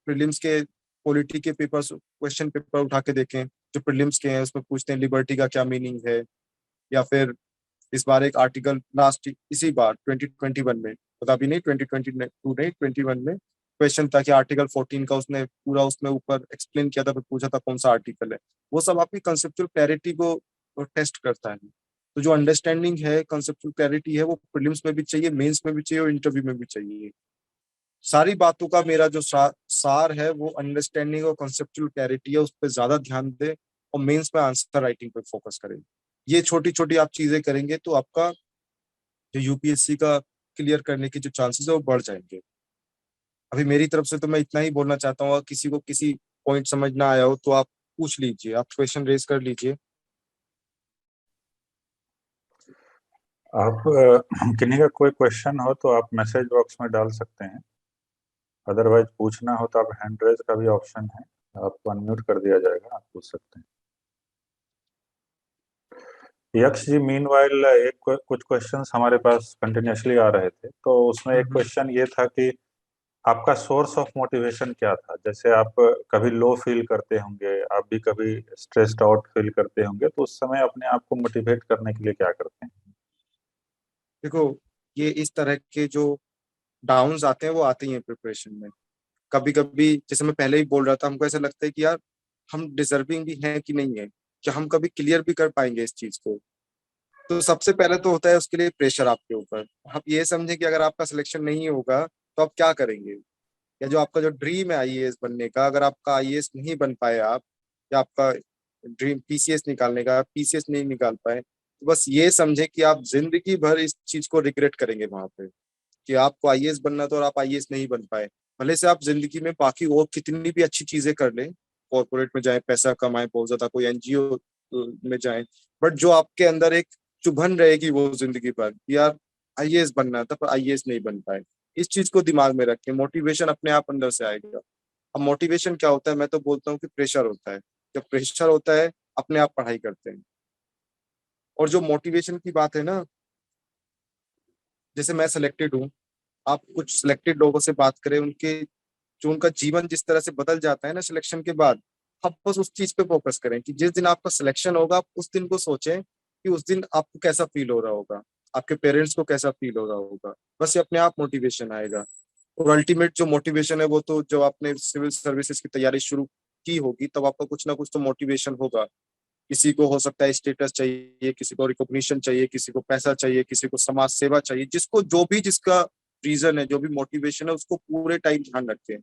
प्रीलिम्स के पॉलिटी के पेपर्स, क्वेश्चन पेपर उठा के देखें जो प्रीलिम्स के हैं, उसमें पूछते हैं लिबर्टी का क्या मीनिंग है। या फिर इस बार एक आर्टिकल लास्ट इसी बार 2021 में, पता भी नहीं 2022 नहीं 21 में क्वेश्चन था कि आर्टिकल 14 का उसने पूरा उसमें ऊपर एक्सप्लेन किया था, फिर पूछा था कौन सा आर्टिकल है। वो सब आपकी कंसेप्चुअल क्लैरिटी को टेस्ट करता है। तो जो अंडरस्टैंडिंग है, कंसेप्चुअल क्लैरिटी है, वो प्रीलिम्स में भी चाहिए, मेंस में भी चाहिए और इंटरव्यू में भी चाहिए। सारी बातों का मेरा जो सार है वो अंडरस्टैंडिंग और कंसेप्चुअल क्लैरिटी है, उस पर ज्यादा ध्यान दें और मेंस में आंसर राइटिंग पे फोकस करें। ये छोटी छोटी आप चीजें करेंगे तो आपका जो यूपीएससी का क्लियर करने के जो चांसेस है वो बढ़ जाएंगे। अभी मेरी तरफ से तो मैं इतना ही बोलना चाहता हूँ, किसी को किसी पॉइंट समझ ना आया हो तो आप पूछ लीजिए, आप क्वेश्चन रेज कर लीजिए। आप किन्हीं का कोई क्वेश्चन हो तो आप मैसेज बॉक्स में डाल सकते हैं, अदरवाइज पूछना हो तो आप हैंड रेज का भी ऑप्शन है, आपको अनम्यूट कर दिया जाएगा, आप पूछ सकते हैं। यक्ष जी, मीनवाइल कुछ क्वेश्चंस हमारे पास कंटिन्यूअसली आ रहे थे, तो उसमें एक क्वेश्चन ये था कि आपका सोर्स ऑफ मोटिवेशन क्या था। जैसे आप कभी लो फील करते होंगे, आप भी कभी स्ट्रेस्ड आउट फील करते होंगे, तो उस समय अपने आप को मोटिवेट करने के लिए क्या करते हैं? देखो, ये इस तरह के जो डाउन्स आते हैं वो आते ही हैं प्रिपरेशन में। कभी कभी जैसे मैं पहले ही बोल रहा था, हमको ऐसा लगता है कि यार हम डिजर्विंग भी हैं कि नहीं है, क्या हम कभी क्लियर भी कर पाएंगे इस चीज को। तो सबसे पहले तो होता है उसके लिए प्रेशर आपके ऊपर। आप ये समझे कि अगर आपका सिलेक्शन नहीं होगा तो आप क्या करेंगे, या जो आपका जो ड्रीम है आईएएस बनने का, अगर आपका आईएएस नहीं बन पाए आप, या आपका ड्रीम पीसीएस निकालने का, पीसीएस नहीं निकाल पाए, तो बस ये समझे कि आप जिंदगी भर इस चीज को रिग्रेट करेंगे वहां पे, कि आपको आईएएस बनना था और आप आईएएस नहीं बन पाए। भले से आप जिंदगी में बाकी और कितनी भी अच्छी चीजें कर लें, कॉर्पोरेट में जाए, पैसा कमाए बहुत ज्यादा, कोई एनजीओ में जाए, बट जो आपके अंदर एक चुभन रहेगी वो जिंदगी भर, यार आईएएस बनना था पर आईएएस नहीं बन पाए। इस चीज को दिमाग में रखें, मोटिवेशन अपने आप अंदर से आएगा। अब मोटिवेशन क्या होता है, मैं तो बोलता हूँ कि प्रेशर होता है। जब प्रेशर होता है अपने आप पढ़ाई करते हैं। और जो मोटिवेशन की बात है ना, जैसे मैं सिलेक्टेड हूँ, आप कुछ सिलेक्टेड लोगों से बात करें, उनके जो उनका जीवन जिस तरह से बदल जाता है ना सिलेक्शन के बाद, आप बस उस चीज पे फोकस करें कि जिस दिन आपका सिलेक्शन होगा, आप उस दिन को सोचें कि उस दिन आपको कैसा फील हो रहा होगा, आपके पेरेंट्स को कैसा फील हो रहा होगा। बस ये अपने आप मोटिवेशन आएगा। और अल्टीमेट जो मोटिवेशन है वो तो जब आपने सिविल सर्विसेज की तैयारी शुरू की होगी तब आपका कुछ ना कुछ तो मोटिवेशन होगा। किसी को हो सकता है स्टेटस चाहिए, किसी को रिकॉग्निशन चाहिए, किसी को पैसा चाहिए, किसी को समाज सेवा चाहिए, जिसको जो भी जिसका रीजन है, जो भी मोटिवेशन है, उसको पूरे टाइम ध्यान रखें।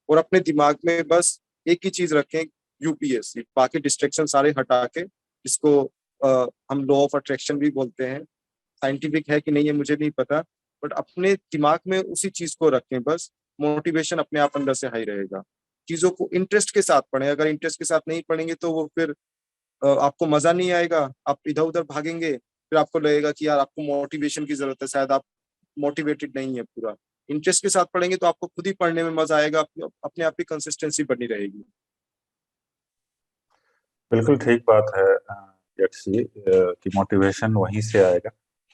और अपने दिमाग में बस एक ही चीज रखें, यूपीएससी, बाकी डिस्ट्रैक्शन सारे हटा के, इसको हम लॉ ऑफ अट्रैक्शन भी बोलते हैं। साइंटिफिक है कि नहीं है मुझे नहीं पता, बट अपने दिमाग में उसी चीज को रखें बस। मोटिवेशन अपने आप अंदर से हाई रहेगा। चीजों को इंटरेस्ट के साथ पढ़ें, अगर इंटरेस्ट के साथ नहीं पढ़ेंगे तो वो फिर आपको मजा नहीं आएगा, आप इधर उधर भागेंगे, फिर आपको लगेगा कि यार आपको मोटिवेशन की जरूरत है, शायद आप मोटिवेटेड नहीं है पूरा। इंटरेस्ट के साथ पढ़ेंगे तो आपको खुद ही पढ़ने में मजा आएगा, अपने आप ही कंसिस्टेंसी बनी रहेगी। बिल्कुल ठीक बात है। यक्ष जी कि मोटिवेशन वहीं से आएगा।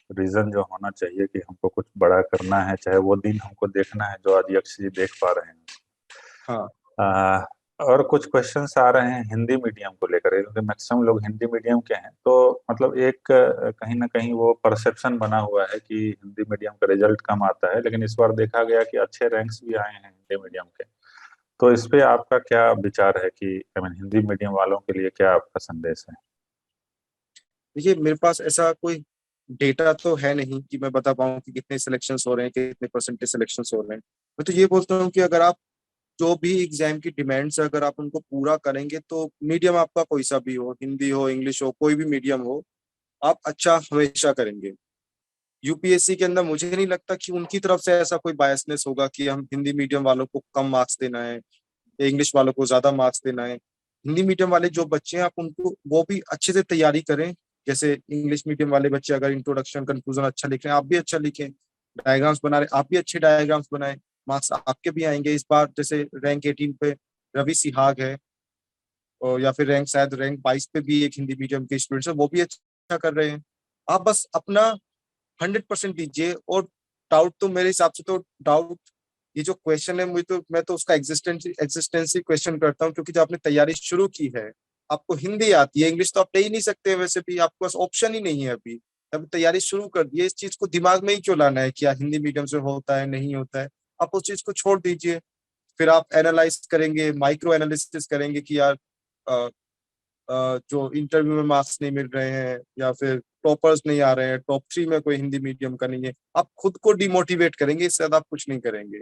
रीजन जो होना चाहिए कि हमको कुछ बड़ा करना है, चाहे वो दिन हमको देखना है जो आज यक्ष जी देख पा रहे हैं। हाँ आ, और कुछ क्वेश्चंस आ रहे हैं हिंदी मीडियम को लेकर, क्योंकि मैक्सिमम लोग हिंदी मीडियम के हैं, तो मतलब एक कहीं ना कहीं वो परसेप्शन बना हुआ है कि हिंदी मीडियम का रिजल्ट कम आता है, लेकिन इस बार देखा गया कि अच्छे रैंक्स भी आए हैं हिंदी मीडियम के। तो इस पे आपका क्या विचार है कि आई मीन हिंदी मीडियम वालों के लिए क्या आपका संदेश है? देखिए, मेरे पास ऐसा कोई डेटा तो है नहीं कि मैं बता पाऊँ कि कितने सिलेक्शंस हो रहे हैं, कितने परसेंटेज सिलेक्शंस हो रहे हैं। मैं तो ये बोलता हूँ कि अगर आप जो भी एग्जाम की डिमांड्स है अगर आप उनको पूरा करेंगे तो मीडियम आपका कोई सा भी हो, हिंदी हो, इंग्लिश हो, कोई भी मीडियम हो, आप अच्छा हमेशा करेंगे। यूपीएससी के अंदर मुझे नहीं लगता कि उनकी तरफ से ऐसा कोई बायसनेस होगा कि हम हिंदी मीडियम वालों को कम मार्क्स देना है, इंग्लिश वालों को ज्यादा मार्क्स देना है। हिंदी मीडियम वाले जो बच्चे हैं आप उनको वो भी अच्छे से तैयारी करें। जैसे इंग्लिश मीडियम वाले बच्चे अगर इंट्रोडक्शन कंक्लूजन अच्छा लिख रहे हैं, आप भी अच्छा लिखें। डायग्राम्स बना रहे आप भी अच्छे डायग्राम्स बनाएं, मार्क्स आपके भी आएंगे। इस बार जैसे रैंक 18 पे रवि सिहाग है, और या फिर रैंक शायद रैंक 22 पे भी एक हिंदी मीडियम के स्टूडेंट्स है, वो भी अच्छा कर रहे हैं। आप बस अपना 100% दीजिए। और डाउट तो मेरे हिसाब से तो डाउट, ये जो क्वेश्चन है मुझे तो मैं तो उसका एग्जिस्टेंसी क्वेश्चन करता हूँ, क्योंकि जब आपने तैयारी शुरू की है, आपको हिंदी आती है, इंग्लिश तो आप ले ही नहीं सकते, वैसे भी आपके पास ऑप्शन ही नहीं है अभी। अभी तैयारी शुरू कर दी है, इस चीज को दिमाग में ही क्यों लाना है कि यार हिंदी मीडियम से होता है नहीं होता है। आप उस चीज को छोड़ दीजिए। फिर आप एनालाइज करेंगे, माइक्रो एनालिसिस करेंगे कि यार अ, जो इंटरव्यू में मार्क्स नहीं मिल रहे हैं या फिर टॉपर्स नहीं आ रहे हैं, टॉप 3 में कोई हिंदी मीडियम का नहीं है, आप खुद को डिमोटिवेट करेंगे, इससे ज्यादा आप कुछ नहीं करेंगे।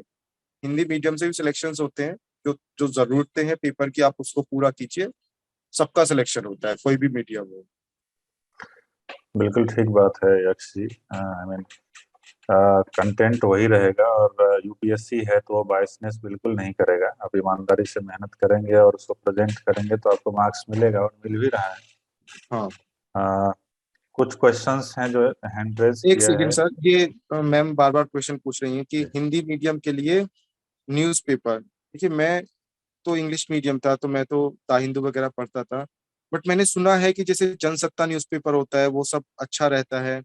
हिंदी मीडियम से भी सिलेक्शंस होते हैं, जो जो जरूरतें हैं पेपर की आप उसको पूरा कीजिए। सबका सिलेक्शन होता है, कोई भी मीडियम हो। बिल्कुल ठीक बात है यक्ष जी। आई मीन कंटेंट वही रहेगा, और यूपीएससी है तो वो बायसनेस बिल्कुल नहीं करेगा। आप ईमानदारी से मेहनत करेंगे और उसको प्रेजेंट करेंगे तो आपको मार्क्स मिलेगा, और मिल भी रहा है। हाँ, अ, कुछ क्वेश्चंस हैं जो हैंड रेज एक किया सेकेंड है। सर, ये मैम बार बार क्वेश्चन पूछ रही हैं कि हिंदी मीडियम के लिए न्यूज़पेपर। देखिए, मैं तो इंग्लिश मीडियम था तो मैं तो द हिंदू वगैरह पढ़ता था, बट मैंने सुना है कि जैसे जनसत्ता न्यूज़पेपर होता है वो सब अच्छा रहता है।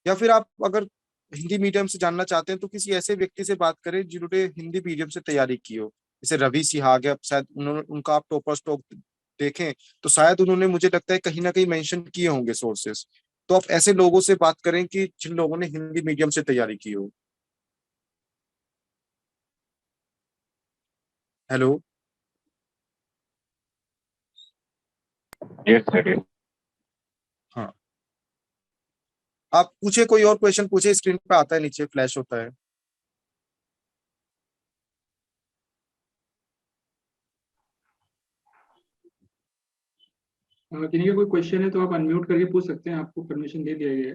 या फिर आप अगर हिंदी मीडियम से जानना चाहते हैं तो किसी ऐसे व्यक्ति से बात करें जिन्होंने हिंदी मीडियम से तैयारी की हो। जैसे रवि सिहाग है, अब शायद उन्होंने उनका आप टॉपर स्टॉक देखें तो शायद उन्होंने, मुझे लगता है कहीं ना कहीं मेंशन किए होंगे सोर्सेस। तो आप ऐसे लोगों से बात करें कि जिन लोगों ने हिंदी मीडियम से तैयारी की हो। हेलो। Yes sir. हाँ, आप पूछे, कोई और क्वेश्चन पूछे, स्क्रीन पे आता है, नीचे फ्लैश होता है। किन्हीं का कोई क्वेश्चन है तो आप अनम्यूट करके पूछ सकते हैं, आपको परमिशन दे दिया गया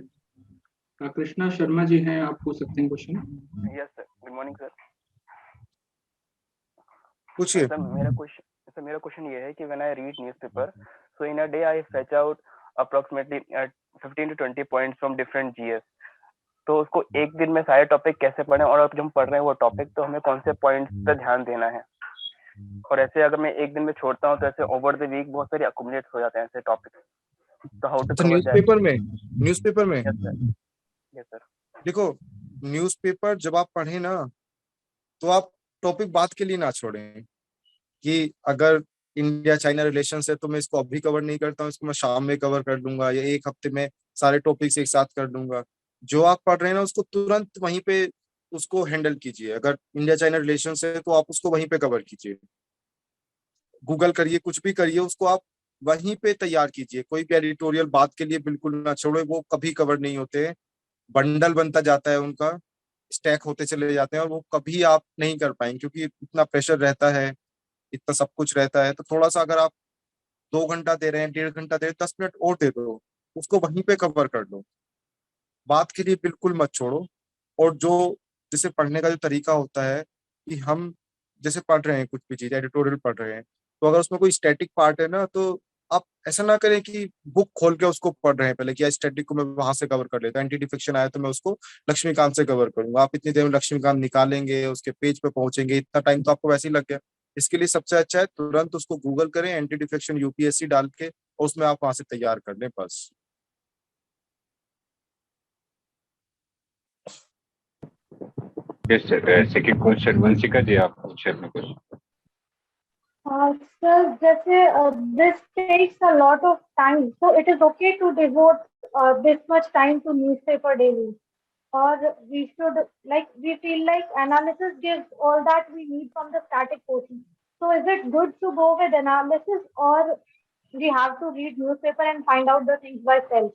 है। कृष्णा शर्मा जी हैं, आप पूछ सकते हैं question. Yes sir, good morning sir. पूछिए। सर मेरा क्वेश्चन ये है कि when I read newspaper, so in a day I fetch out approximately 15 to 20 points from different GS. तो उसको एक दिन में सारे टॉपिक कैसे पढ़ें, और जब हम पढ़ रहे हैं वो टॉपिक तो हमें कौन से पॉइंट्स पे ध्यान देना है। और ऐसे अगर मैं एक दिन में छोड़ता हूँ तो ऐसे ओवर द वीक बहुत सारे अकोमोडेट हो जाते हैं ऐसे टॉपिक। तो हाउ टू अच्छा, कवर दैट? न्यूज़पेपर में यस सर। Yes sir. देखो, न्यूज़पेपर जब आप पढ़े ना तो आप टॉपिक बात के लिए ना छोड़ें कि अगर इंडिया चाइना रिलेशन है तो मैं इसको अभी कवर नहीं करता हूँ, इसको मैं शाम में कवर कर लूंगा, या एक हफ्ते में सारे टॉपिक्स एक साथ कर लूंगा। जो आप पढ़ रहे हैं ना उसको तुरंत वहीं पे उसको हैंडल कीजिए। अगर इंडिया चाइना रिलेशन है तो आप उसको वहीं पे कवर कीजिए, गूगल करिए, कुछ भी करिए, उसको आप वहीं पे तैयार कीजिए। कोई भी एडिटोरियल बात के लिए बिल्कुल ना छोड़े, वो कभी कवर नहीं होते हैं। बंडल बनता जाता है उनका, स्टैक होते चले जाते हैं, और वो कभी आप नहीं कर पाएंगे क्योंकि इतना प्रेशर रहता है, इतना सब कुछ रहता है। तो थोड़ा सा अगर आप 2 घंटा दे रहे हैं, 1.5 घंटा दे रहे हैं, 10 मिनट और दे दो, उसको वहीं पे कवर कर लो। बात के लिए बिल्कुल मत छोड़ो। और जो जैसे पढ़ने का जो तरीका होता है कि हम जैसे पढ़ रहे हैं कुछ भी चीज, एडिटोरियल पढ़ रहे हैं, तो अगर उसमें कोई स्टैटिक पार्ट है ना तो आप ऐसा ना करें कि बुक खोल के उसको पढ़ रहे हैं पहले कि स्टैटिक को मैं वहां से कवर कर लेता हूँ, एंटी डिफेक्शन आया तो मैं उसको लक्ष्मीकांत से कवर करूंगा। आप इतनी देर में लक्ष्मीकांत निकालेंगे, उसके पेज पे पहुंचेंगे, इतना टाइम तो आपको वैसे ही लग गया। इसके लिए सबसे अच्छा है तुरंत उसको गूगल करें, एंटी डिफेक्शन यूपीएससी डाल के, और उसमें आप वहां से तैयार कर लें बस। Yes sir, second question Vanshika ji, आप पूछे अपना क्वेश्चन। Sir, जैसे this takes a lot of time, so it is okay to devote this much time to newspaper daily, or we should we feel like analysis gives all that we need from the static portion. So is it good to go with analysis, or we have to read newspaper and find out the things by self?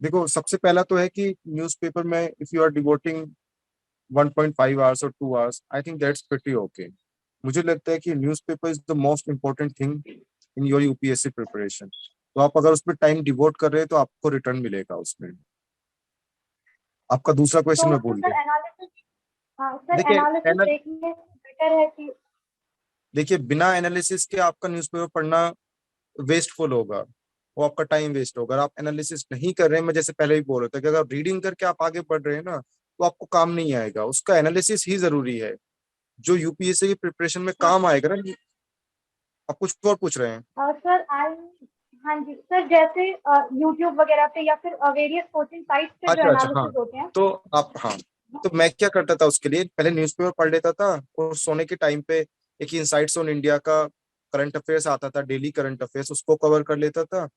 देखो, सबसे पहला तो है कि newspaper में if you are devoting 1.5 hours और 2 hours, I think that's pretty okay. मुझे लगता है कि newspaper is the most important thing in your UPSC preparation. तो आप अगर उसमें टाइम डिवोट कर रहे हैं तो आपको रिटर्न मिलेगा उसमें। आपका दूसरा क्वेश्चन मैं भूल गया। देखिए, एनालिसिस देखने बेटर है कि देखिए बिना एनालिसिस के आपका न्यूज़पेपर पढ़ना वेस्टफुल होगा, वो आपका टाइम वेस्ट होगा। अगर आप एनालिसिस नहीं कर रहे हैं, मैं जैसे पहले भी बोल रहा था कि अगर रीडिंग करके आप आगे बढ़ रहे हैं ना, तो आपको काम नहीं आएगा। उसका एनालिसिस ही जरूरी है जो यूपीएससी की प्रिपरेशन में काम आएगा ना। आप कुछ और पूछ रहे हैं? सर हाँ जी सर, जैसे यूट्यूब वगैरह पे या फिर वेरियस कोचिंग साइट्स पे जो अच्छा, हाँ। एनालिसिस होते हैं, तो आप, हाँ, तो मैं क्या करता था उसके लिए, पहले न्यूज़पेपर पढ़ लेता था और सोने के टाइम पे एक इनसाइट्स ऑन इंडिया का करंट अफेयर्स आता था, डेली करंट अफेयर्स, उसको कवर कर लेता था।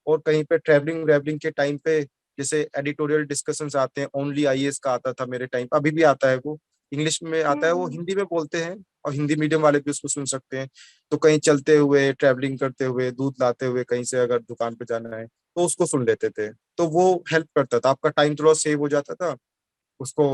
और कहीं पे ट्रैवलिंग व्रैवलिंग के टाइम पे जैसे एडिटोरियल डिस्कशंस आते हैं, ओनली आईएएस का आता था मेरे टाइम, अभी भी आता है, वो इंग्लिश में आता है, वो हिंदी में बोलते हैं और हिंदी मीडियम वाले भी उसको सुन सकते हैं। तो कहीं चलते हुए, ट्रैवलिंग करते हुए, दूध लाते हुए, कहीं से अगर दुकान पे जाना है तो उसको सुन लेते थे। तो वो हेल्प करता था, आपका टाइम थोड़ा सेव हो जाता था। उसको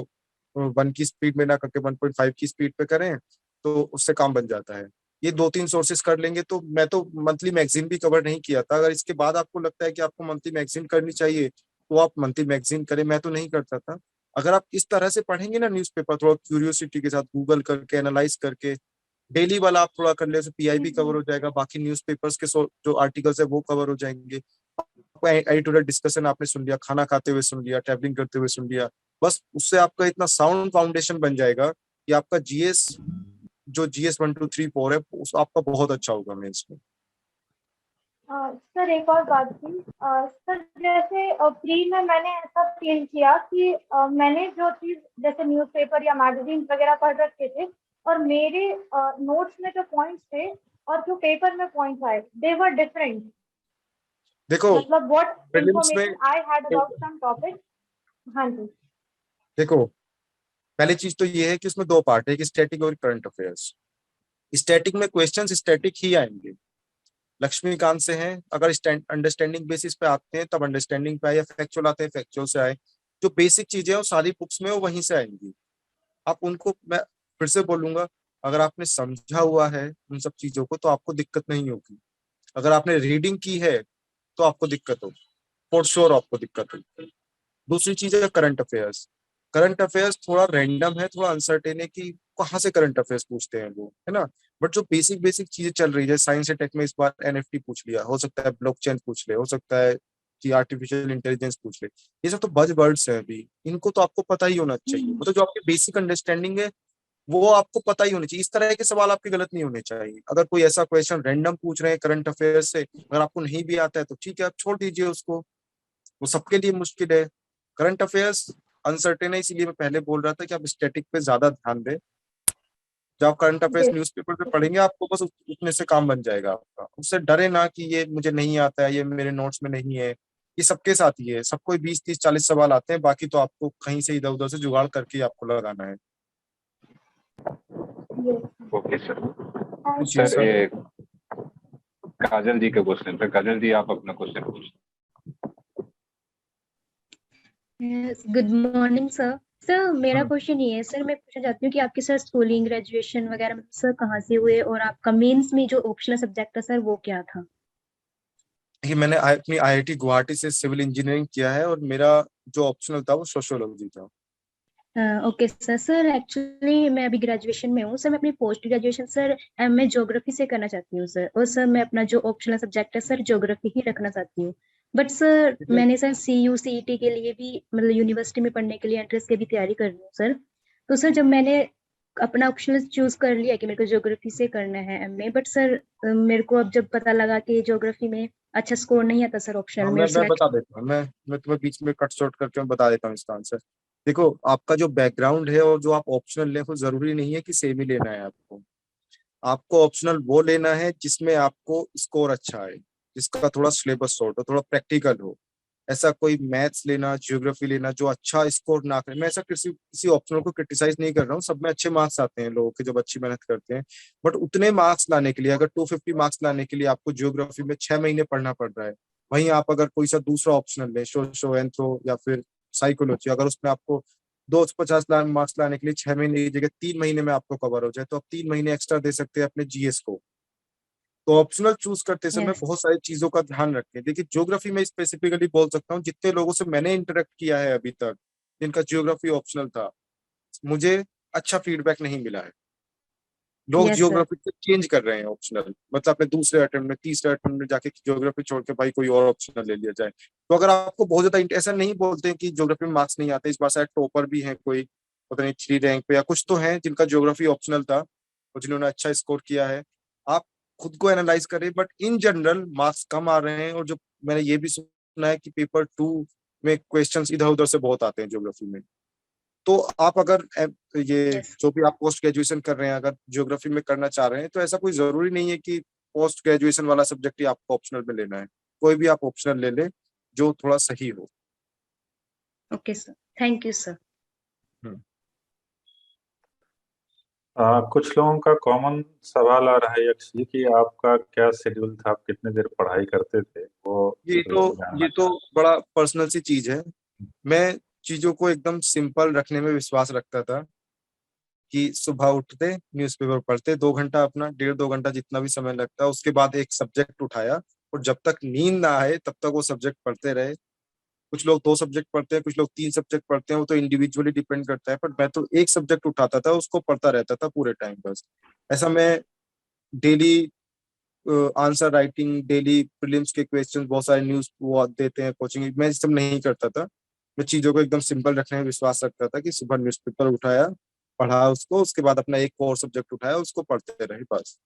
1 की स्पीड में ना करके 1.5 की स्पीड पे करें तो उससे काम बन जाता है। ये 2-3 सोर्सेस कर लेंगे। तो मैं तो मंथली मैगजीन भी कवर नहीं किया था। अगर इसके बाद आपको लगता है कि आपको मंथली मैगजीन करनी चाहिए तो आप मंथली मैगजीन करें, मैं तो नहीं करता था। अगर आप इस तरह से पढ़ेंगे ना न्यूज़पेपर, थोड़ा क्यूरियोसिटी के साथ गूगल करके, एनालाइज करके, डेली वाला आप थोड़ा कर ले, पीआईबी कवर हो जाएगा, बाकी न्यूज़पेपर्स के जो आर्टिकल्स है वो कवर हो जाएंगे। एडिटोरियल डिस्कशन आपने सुन लिया, खाना खाते हुए सुन लिया, ट्रैवलिंग करते हुए सुन लिया, बस उससे आपका इतना साउंड फाउंडेशन बन जाएगा कि आपका जीएस, जो जीएस 1 2 3 4 है, उस आपका बहुत अच्छा होगा मेंस में। सर एक और बात थी सर, जैसे प्री में मैंने ऐसा फील किया कि मैंने जो चीज जैसे न्यूज़पेपर या मैगजीन वगैरह पढ़ रखे थे, और मेरे नोट्स में जो पॉइंट्स थे और जो पेपर में पॉइंट्स आए, दे वर डिफरेंट। देखो मतलब व्हाट प्रीलिम्स में, information I had about some topic. हाँ जी, देखो पहली चीज तो ये है कि उसमें 2 पार्ट है, एक स्टैटिक और करंट अफेयर्स। स्टैटिक में क्वेश्चंस स्टैटिक ही आएंगे, लक्ष्मीकांत से हैं, अगर अंडरस्टैंडिंग बेसिस पे आते हैं तब अंडरस्टैंडिंग पे आए, या फैक्चुअल आते हैं फैक्चुअल से आए। जो बेसिक चीजें हैं वो सारी बुक्स में वो वहीं से आएंगी। आप उनको, मैं फिर से बोलूंगा, अगर आपने समझा हुआ है उन सब चीजों को तो आपको दिक्कत नहीं होगी। अगर आपने रीडिंग की है तो आपको दिक्कत होगी, फॉर श्योर आपको दिक्कत होगी। दूसरी चीज है करंट अफेयर्स। करंट अफेयर्स थोड़ा रैंडम है, थोड़ा अनसर्टेन है कि कहाँ से करंट अफेयर्स पूछते हैं वो, है ना। बट जो बेसिक बेसिक चीजें चल रही है, साइंस एंड टेक में इस बार एनएफटी पूछ लिया, हो सकता है ब्लॉकचेन पूछ ले, हो सकता है कि आर्टिफिशियल इंटेलिजेंस पूछ ले। ये सब तो बज वर्ड्स है अभी, इनको तो आपको पता ही होना चाहिए। मतलब जो आपकी बेसिक अंडरस्टैंडिंग है वो आपको पता ही होनी चाहिए। इस तरह के सवाल आपके गलत नहीं होने चाहिए। अगर कोई ऐसा क्वेश्चन रैंडम पूछ रहे हैं करंट अफेयर्स से, अगर आपको नहीं भी आता है तो ठीक है, आप छोड़ दीजिए उसको, वो सबके लिए मुश्किल है। करंट अफेयर्स अनसर्टेन है, इसीलिए मैं पहले बोल रहा था कि आप स्टैटिक पे ज्यादा ध्यान दें। जब आप करंट अफेयर्स न्यूज़पेपर पे पढ़ेंगे आपको बस उतने से काम बन जाएगा आपका। उससे डरे ना कि ये मुझे नहीं आता है, ये मेरे नोट्स में नहीं है। ये सबके साथ ही है, सबको 20 30 40 सवाल आते हैं, बाकी तो आपको कहीं से इधर उधर से जुगाड़ करके आपको लगाना है। Okay sir. जी सर ये काजल जी का क्वेश्चन था, काजल जी आप अपना क्वेश्चन पूछिए। Good morning sir. सर मेरा क्वेश्चन ये है सर, मैं पूछना चाहती हूँ कि आपके सर स्कूलिंग ग्रेजुएशन वगैरह सर कहाँ से हुए, और आपका मेंस में जो ऑप्शनल सब्जेक्ट था सर वो क्या था? देखिए मैंने अपनी आईआईटी गुवाहाटी से सिविल इंजीनियरिंग किया है और मेरा जो ऑप्शनल था वो सोशियोलॉजी था। Okay sir. सर एक्चुअली मैं अभी ग्रेजुएशन में हूँ सर, मैं अपनी post graduation sir MA geography से करना चाहती हूँ सर, और सर मैं अपना जो ऑप्शनल सब्जेक्ट है सर ज्योग्राफी ही रखना चाहती हूँ। बट सर मैंने सर CU/CET के लिए भी मतलब यूनिवर्सिटी में पढ़ने के लिए एंट्रेंस की भी तैयारी कर रही हूँ सर। तो सर जब मैंने अपना ऑप्शनल चूज कर लिया कि मेरे को ज्योग्राफी से करना है एमए, बट सर मेरे को अब जब पता लगा कि ज्योग्राफी में अच्छा स्कोर नहीं आता सर ऑप्शनल हाँ, में, और मैं सिलेक्ट बता देता हूँ, मैं तुम्हें बीच में कट शॉर्ट करके मैं बता देता हूँ इसका आंसर। देखो, आपका जो बैकग्राउंड है और जो आप ऑप्शनल ले, वो जरूरी नहीं है कि सेम ही लेना है आपको। आपको ऑप्शनल वो लेना है जिसमें आपको स्कोर अच्छा है, जिसका थोड़ा सिलेबस शॉर्ट हो, थोड़ा प्रैक्टिकल हो। ऐसा कोई मैथ्स लेना, ज्योग्राफी लेना जो अच्छा स्कोर ना करे। मैं ऐसा किसी किसी ऑप्शनल को क्रिटिसाइज नहीं कर रहा हूँ, सब में अच्छे मार्क्स आते हैं लोगों के जब अच्छी मेहनत करते हैं। बट उतने मार्क्स लाने के लिए, अगर 250 मार्क्स लाने के लिए आपको ज्योग्राफी में 6 महीने पढ़ना पड़ रहा है, वहीं आप अगर कोई सा दूसरा ऑप्शनल ले, सोशो, एंथ्रो या फिर साइकोलॉजी, अगर उसमें आपको 250 मार्क्स लाने के लिए 6 महीने की जगह 3 महीने में आपको कवर हो जाए, तो आप 3 महीने एक्स्ट्रा दे सकते हैं अपने जीएस को। तो ऑप्शनल चूज करते समय यस बहुत सारी चीजों का ध्यान रखें। देखिए, ज्योग्राफी में स्पेसिफिकली बोल सकता हूँ, जितने लोगों से मैंने इंटरेक्ट किया है अभी तक जिनका ज्योग्राफी ऑप्शनल था, मुझे अच्छा फीडबैक नहीं मिला है। लोग यस सर। ज्योग्राफी को चेंज कर रहे हैं ऑप्शनल, मतलब अपने दूसरे अटेम्प्ट में, तीसरे अटेम्प्ट में जाके ज्योग्राफी छोड़ के भाई कोई और ऑप्शनल ले लिया जाए। तो अगर आपको बहुत ज्यादा ऐसा नहीं बोलते हैं कि ज्योग्राफी में मार्क्स नहीं आते, इस बार शायद टॉपर भी है कोई, पता नहीं 3 रैंक पे या कुछ तो है जिनका ज्योग्राफी ऑप्शनल था और जिन्होंने अच्छा स्कोर किया है। आप खुद को एनालाइज करें, बट इन जनरल मार्क्स कम आ रहे हैं। और जो मैंने ये भी सुना है कि पेपर 2 में क्वेश्चंस इधर उधर से बहुत आते हैं ज्योग्राफी में। तो आप अगर ये यस जो भी आप पोस्ट ग्रेजुएशन कर रहे हैं, अगर ज्योग्राफी में करना चाह रहे हैं, तो ऐसा कोई जरूरी नहीं है कि पोस्ट ग्रेजुएशन वाला सब्जेक्ट ही आपको ऑप्शनल में लेना है। कोई भी आप ऑप्शनल ले ले जो थोड़ा सही हो। Okay sir, thank you sir. Hmm. कुछ लोगों का कॉमन सवाल आ रहा है यक्षी कि आपका क्या शेड्यूल था, आप कितने देर पढ़ाई करते थे, वो ये तो जानना ये तो चाह बड़ा पर्सनल सी चीज है। मैं चीजों को एकदम सिंपल रखने में विश्वास रखता था कि सुबह उठते, न्यूज़पेपर पढ़ते, 2 घंटा अपना, 1.5-2 घंटा जितना भी समय लगता है, उसके बाद एक सब्जेक्ट उठाया और जब तक नींद ना आए तब तक वो सब्जेक्ट पढ़ते रहे। कुछ लोग 2 सब्जेक्ट पढ़ते हैं, कुछ लोग 3 सब्जेक्ट पढ़ते हैं, वो तो इंडिविजुअली डिपेंड करता है। पर मैं तो एक सब्जेक्ट उठाता था, उसको पढ़ता रहता था पूरे टाइम बस। ऐसा मैं daily answer writing, daily prelims के क्वेश्चन, बहुत सारे न्यूज वो देते हैं कोचिंग, मैं ये सब नहीं करता था। मैं चीजों को एकदम सिंपल रखने में विश्वास रखता था कि सुबह न्यूज़पेपर उठाया, पढ़ा उसको, उसके बाद अपना एक और सब्जेक्ट उठाया, उसको पढ़ते रहे बस।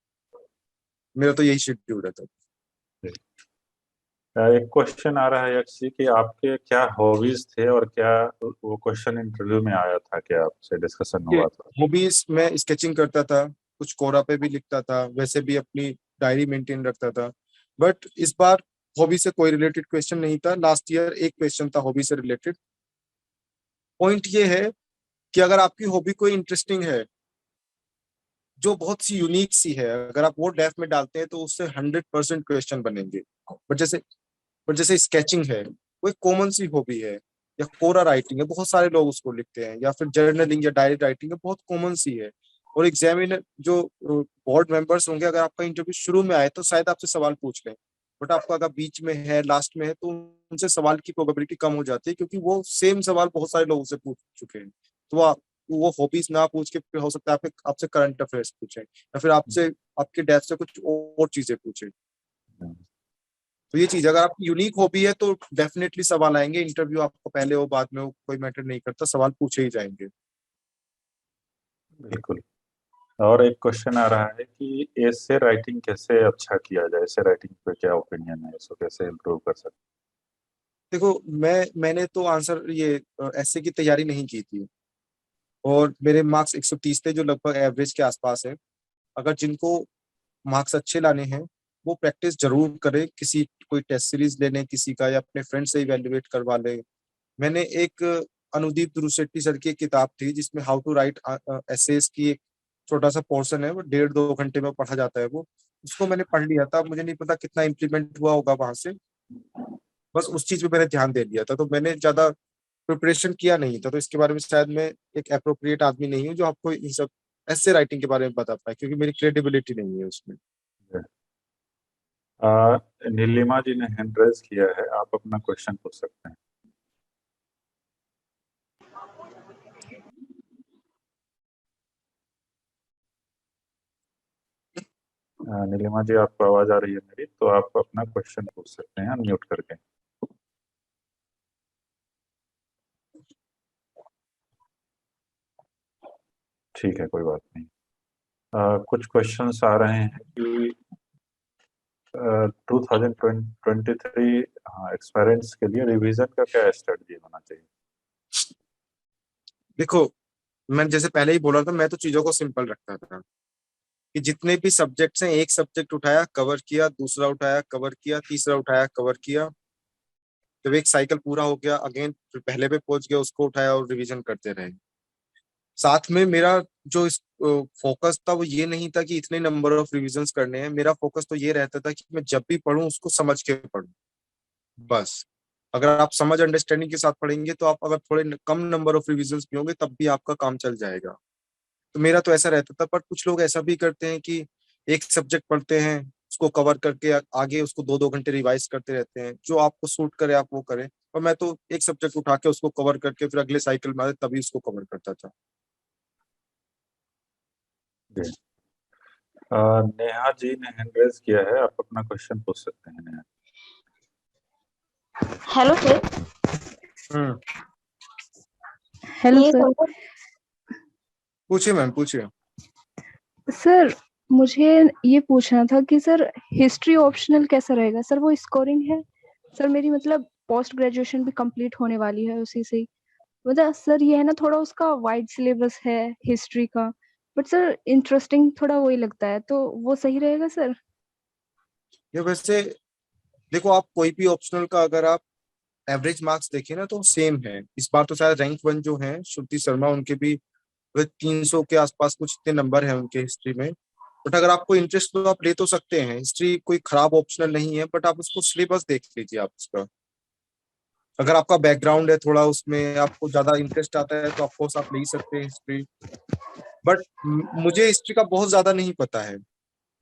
मेरा तो यही शेड्यूल रहता था। एक क्वेश्चन आ रहा है यक्षी कि आपके क्या हॉबीज थे और क्या, वो क्वेश्चन इंटरव्यू में आया था, क्या आपसे डिस्कशन ये हुआ था? हॉबीज, मैं स्केचिंग करता था, कुछ कोरा पे भी लिखता था, वैसे भी अपनी डायरी मेंटेन रखता था। बट इस बार हॉबी से कोई रिलेटेड क्वेश्चन नहीं था। लास्ट ईयर एक क्वेश्चन था हॉबी से रिलेटेड। पॉइंट ये है कि अगर आपकी हॉबी कोई इंटरेस्टिंग है, जो बहुत सी यूनिक सी है, अगर आप वो डेफ में डालते हैं तो उससे 100% क्वेश्चन बनेंगे। बट जैसे स्केचिंग है, वो एक कॉमन सी हॉबी है, या कोरा राइटिंग है, बहुत सारे लोग उसको लिखते हैं, या फिर जर्नलिंग या डायरी राइटिंग है, बहुत कॉमन सी है। और एग्जामिनर जो बोर्ड मेंबर्स होंगे, अगर आपका इंटरव्यू शुरू में आए तो शायद आपसे सवाल पूछ लें। बट आपका अगर बीच में है, लास्ट में है, तो उनसे सवाल की प्रोबेबिलिटी कम हो जाती है, क्योंकि वो सेम सवाल बहुत सारे लोगों से पूछ चुके हैं। तो वो हॉबीज ना पूछ के फिर हो सकता है आपके आपसे करंट अफेयर्स पूछे, या फिर आपसे आपके डेथ से कुछ और चीजें पूछे। तो ये चीज, अगर आपकी यूनिक हॉबी है तो डेफिनेटली सवाल आएंगे। इंटरव्यू आपको पहले हो बाद में हो, कोई मैटर नहीं करता, सवाल पूछे ही जाएंगे। बिल्कुल। और एक क्वेश्चन आ रहा है कि ऐसे राइटिंग कैसे अच्छा किया जाए, ऐसे राइटिंग पे क्या ओपिनियन है, इसको कैसे इम्प्रूव कर सकते देखो, मैंने तो आंसर ये ऐसे की तैयारी नहीं की थी, और मेरे मार्क्स 130 थे, जो लगभग एवरेज के आसपास है। अगर जिनको मार्क्स अच्छे लाने हैं, वो प्रैक्टिस जरूर करें, किसी कोई टेस्ट सीरीज ले लें किसी का, या अपने फ्रेंड से इवेल्युएट करवा लें। मैंने एक अनुदीप दुरुशेट्टी सर की एक किताब थी जिसमें हाउ टू राइट एसेस की एक छोटा सा पोर्शन है, वो 1.5-2 घंटे में पढ़ा जाता है वो। उसको मैंने पढ़ लिया था, मुझे नहीं पता कितना इम्प्लीमेंट हुआ होगा वहां से। बस उस चीज पे मैंने ध्यान दे दिया था, तो मैंने ज्यादा प्रिपरेशन किया नहीं था। तो इसके बारे में शायद मैं एक अप्रोप्रिएट आदमी नहीं हूँ जो आपको इन सब ऐसे राइटिंग के बारे में बता पाए, क्योंकि मेरी क्रेडिबिलिटी नहीं है उसमें। हैं? नीलिमा जी ने हैंड रेज किया है, आप अपना क्वेश्चन पूछ सकते हैं। नीलिमा जी, आपको आवाज आ रही है मेरी? तो आप अपना क्वेश्चन पूछ सकते हैं अनम्यूट करके। ठीक है, कोई बात नहीं। कुछ क्वेश्चंस आ रहे हैं कि 2023 एक्सपेरेंट्स के लिए रिवीजन का क्या स्ट्रेटजी होना चाहिए? देखो, मैं जैसे पहले ही बोला था, मैं तो चीजों को सिंपल रखता था कि जितने भी सब्जेक्ट्स हैं, एक सब्जेक्ट उठाया कवर किया, दूसरा उठाया कवर किया, तीसरा उठाया कवर किया, जब एक साइकिल पूरा हो गया अगेन फिर पहले पे पहुंच गया, उसको उठाया और रिवीजन करते रहे। साथ में मेरा जो फोकस था वो ये नहीं था कि इतने नंबर ऑफ रिविजन्स करने हैं, मेरा फोकस तो ये रहता था कि मैं जब भी पढूं उसको समझ के पढूं बस। अगर आप समझ अंडरस्टैंडिंग के साथ पढ़ेंगे तो आप अगर थोड़े कम नंबर ऑफ रिविजन्स भी होंगे तब भी आपका काम चल जाएगा। तो मेरा तो ऐसा रहता था। पर कुछ लोग ऐसा भी करते हैं कि एक सब्जेक्ट पढ़ते हैं, उसको कवर करके आगे उसको 2-2 घंटे रिवाइज करते रहते हैं। जो आपको सूट करे आप वो करें। और मैं तो एक सब्जेक्ट उठा के उसको कवर करके फिर अगले साइकिल में आए तभी उसको कवर करता था। जी। नेहा जी ने हैंड रेज किया है, आप अपना क्वेश्चन पूछ सकते हैं नेहा। Hello sir. हेलो ये सर। पूछिए मैम, पूछिए। सर मुझे ये पूछना था कि सर हिस्ट्री ऑप्शनल कैसा रहेगा? सर वो स्कोरिंग है? सर मेरी मतलब पोस्ट ग्रेजुएशन भी कंप्लीट होने वाली है उसी से। मतलब सर ये है ना, थोड़ा उसका वाइड सिलेबस है हिस्ट्री का, बट सर इंटरेस्टिंग थोड़ा वही लगता है, तो वो सही रहेगा सर? ये वैसे देखो, आप कोई भी ऑप्शनल का अगर आप एवरेज मार्क्स देखिए ना तो सेम है। इस बार तो शायद रैंक 1 जो है श्रुति शर्मा, उनके भी 300 के आसपास कुछ इतने नंबर हैं उनके हिस्ट्री में। बट अगर आपको इंटरेस्ट तो आप ले तो सकते हैं, हिस्ट्री कोई खराब ऑप्शनल नहीं है। बट आप उसको सिलेबस देख लीजिए आप उसका। अगर आपका बैकग्राउंड है थोड़ा, उसमें आपको ज्यादा इंटरेस्ट आता है तो ऑफकोर्स आप ले ही सकते हैं हिस्ट्री। बट मुझे हिस्ट्री का बहुत ज्यादा नहीं पता है,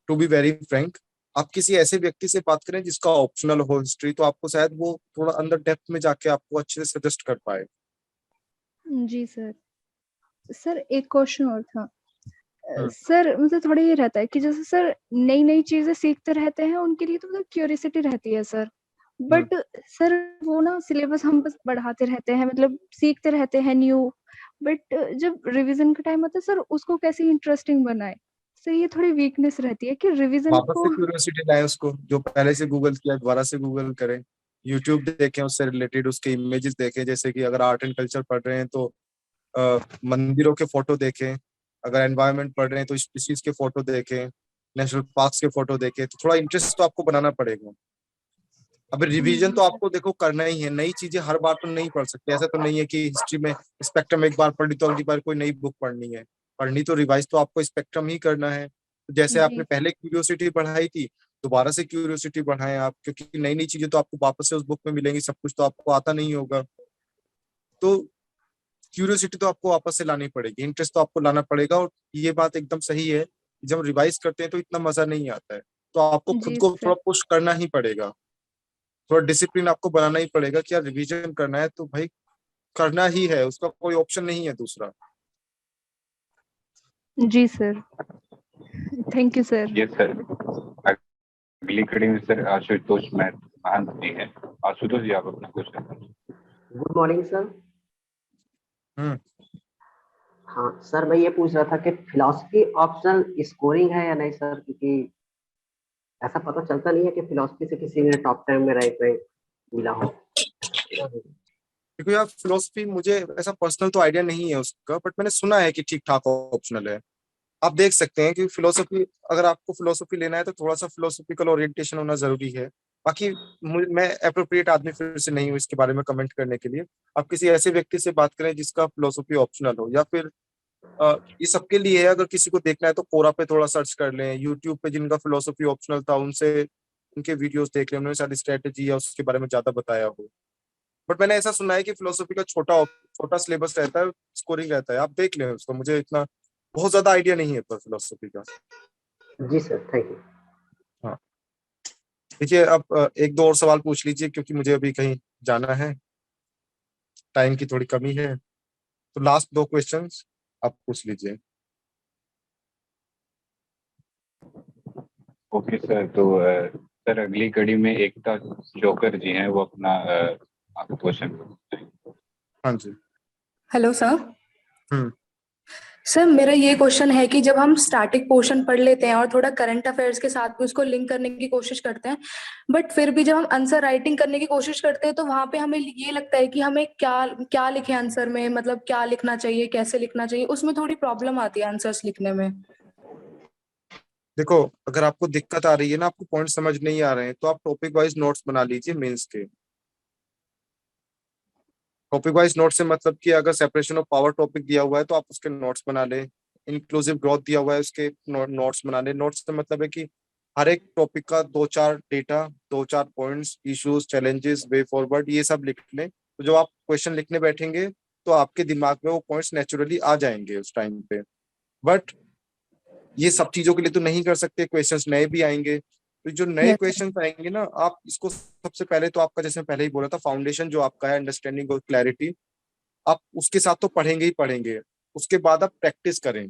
टू बी वेरी फ्रैंक। आप किसी ऐसे व्यक्ति से बात करें जिसका ऑप्शनल हो हिस्ट्री, तो आपको शायद वो थोड़ा अंदर डेप्थ में जाके आपको अच्छे से सजेस्ट कर पाए। जी सर। सर एक क्वेश्चन और था। सर मतलब थोड़ा ये रहता है कि जैसे सर नई नई चीजें सीखते रहते हैं, उनके लिए तो मतलब क्यूरियोसिटी रहती है सर। बट सर वो ना सिलेबस हम बस बढ़ाते रहते हैं, मतलब सीखते रहते हैं न्यू। बट जब रिवीजन का टाइम आता है सर, उसको कैसे इंटरेस्टिंग बनाए? सर ये थोड़ी वीकनेस रहती है कि रिवीजन वापस को। से क्यूरियोसिटी लाए उसको, जो पहले से गूगल किया दोबारा से गूगल करें, यूट्यूब देखें, उससे रिलेटेड उसके इमेजेस देखें। जैसे कि अगर आर्ट एंड कल्चर पढ़ रहे हैं तो मंदिरों के फोटो देखें, अगर एनवायरनमेंट पढ़ रहे हैं तो स्पीशीज के फोटो देखें, नेशनल पार्क्स के फोटो देखें। तो थोड़ा इंटरेस्ट तो आपको बनाना पड़ेगा। अब रिवीजन तो आपको देखो करना ही है, नई चीजें हर बार तो नहीं पढ़ सकते। ऐसा तो नहीं है कि हिस्ट्री में स्पेक्ट्रम एक बार पढ़ी तो अगली बार कोई नई बुक पढ़नी है। पढ़नी तो रिवाइज तो आपको स्पेक्ट्रम ही करना है। तो जैसे जी आपने पहले क्यूरियोसिटी बढ़ाई थी, दोबारा से क्यूरियोसिटी बढ़ाएं आप, क्योंकि नई नई चीजें तो आपको वापस से उस बुक में मिलेंगी। सब कुछ तो आपको आता नहीं होगा। तो क्यूरियोसिटी तो आपको वापस से लानी पड़ेगी, इंटरेस्ट तो आपको लाना पड़ेगा। और ये बात एकदम सही है, जब रिवाइज करते हैं तो इतना मजा नहीं आता है। तो आपको खुद जी को सर। थोड़ा पुश करना ही पड़ेगा, थोड़ा डिसिप्लिन आपको बनाना ही पड़ेगा कि यार रिवीजन करना है तो भाई करना ही है, उसका कोई ऑप्शन नहीं है दूसरा। जी sir. Thank you sir. Yes sir. अगली कड़ी में सर आशुतोष महंत जी है। आशुतोष जी, आप अपना क्वेश्चन। Good morning sir. हाँ सर, मैं ये पूछ रहा था कि फिलॉसफी ऑप्शनल स्कोरिंग है या नहीं सर, क्योंकि ऐसा पता चलता नहीं है कि फिलॉसफी से किसी ने टॉप 10 में रैंक मिला हो। क्योंकि यार फिलोसफी मुझे ऐसा पर्सनल तो आइडिया नहीं है उसका, बट मैंने सुना है कि ठीक ठाक ऑप्शनल है। आप देख सकते हैं कि फिलोसफी, अगर आपको फिलोसफी लेना है तो थोड़ा सा फिलोसफिकल ओरिएंटेशन होना जरूरी है। बाकी मैं अप्रोप्रिएट आदमी फिर से नहीं हूँ इसके बारे में कमेंट करने के लिए। आप किसी ऐसे व्यक्ति से बात करें जिसका फिलोसफी ऑप्शनल हो, या फिर ये सबके लिए है। अगर किसी को देखना है तो कोरा पे थोड़ा सर्च कर लें, यूट्यूब पे जिनका फिलोसफी ऑप्शनल था उनसे उनके वीडियोस देख लें, उन्होंने शायद स्ट्रेटेजी या उसके बारे में ज्यादा बताया हो। बट मैंने ऐसा सुना है कि फिलोसफी का छोटा छोटा सिलेबस रहता है, स्कोरिंग रहता है। आप देख लें उसको, मुझे इतना बहुत ज्यादा आइडिया नहीं है पर फिलोसफी का। जी सर, थैंक यू। हाँ, देखिए अब एक दो और सवाल पूछ लीजिए, क्योंकि मुझे अभी कहीं जाना है, टाइम की थोड़ी कमी है। तो लास्ट 2 क्वेश्चंस आप पूछ लीजिए। Okay sir. तो सर अगली कड़ी में एकता जोकर जी हैं, वो अपना क्वेश्चन। हाँ जी। Hello sir. सर मेरा ये क्वेश्चन है कि जब हम स्टैटिक पोर्शन पढ़ लेते हैं और थोड़ा करंट अफेयर्स के साथ भी उसको लिंक करने की कोशिश करते हैं, बट फिर भी जब हम आंसर राइटिंग करने की कोशिश करते हैं तो वहां पे हमें ये लगता है कि हमें क्या क्या लिखे आंसर में, मतलब क्या लिखना चाहिए, कैसे लिखना चाहिए, उसमें थोड़ी प्रॉब्लम आती है आंसर्स लिखने में। देखो, अगर आपको दिक्कत आ रही है ना, आपको पॉइंट समझ नहीं आ रहे हैं, तो आप टॉपिक वाइज नोट्स बना लीजिए मेंस के। टॉपिक वाइज नोट से मतलब कि अगर सेपरेशन ऑफ पावर टॉपिक दिया हुआ है तो आप उसके नोट्स बना लें। इंक्लूसिव ग्रोथ दिया हुआ है, उसके नोट्स बना लें। नोट्स से मतलब है कि हर एक टॉपिक का 2-4 data, 2-4 points, issues, challenges, way forward, ये सब लिख लें। तो जब आप क्वेश्चन लिखने बैठेंगे तो आपके दिमाग में वो पॉइंट्स नेचुरली आ जाएंगे उस टाइम पे। बट ये सब चीजों के लिए तो नहीं कर सकते, क्वेश्चंस नए भी आएंगे। तो जो नए Yes, sir. क्वेश्चंस आएंगे ना, आप इसको सबसे पहले तो आपका, जैसे मैं पहले ही बोला था, फाउंडेशन जो आपका है, अंडरस्टैंडिंग और क्लैरिटी, आप उसके साथ तो पढ़ेंगे ही पढ़ेंगे। उसके बाद आप प्रैक्टिस करें,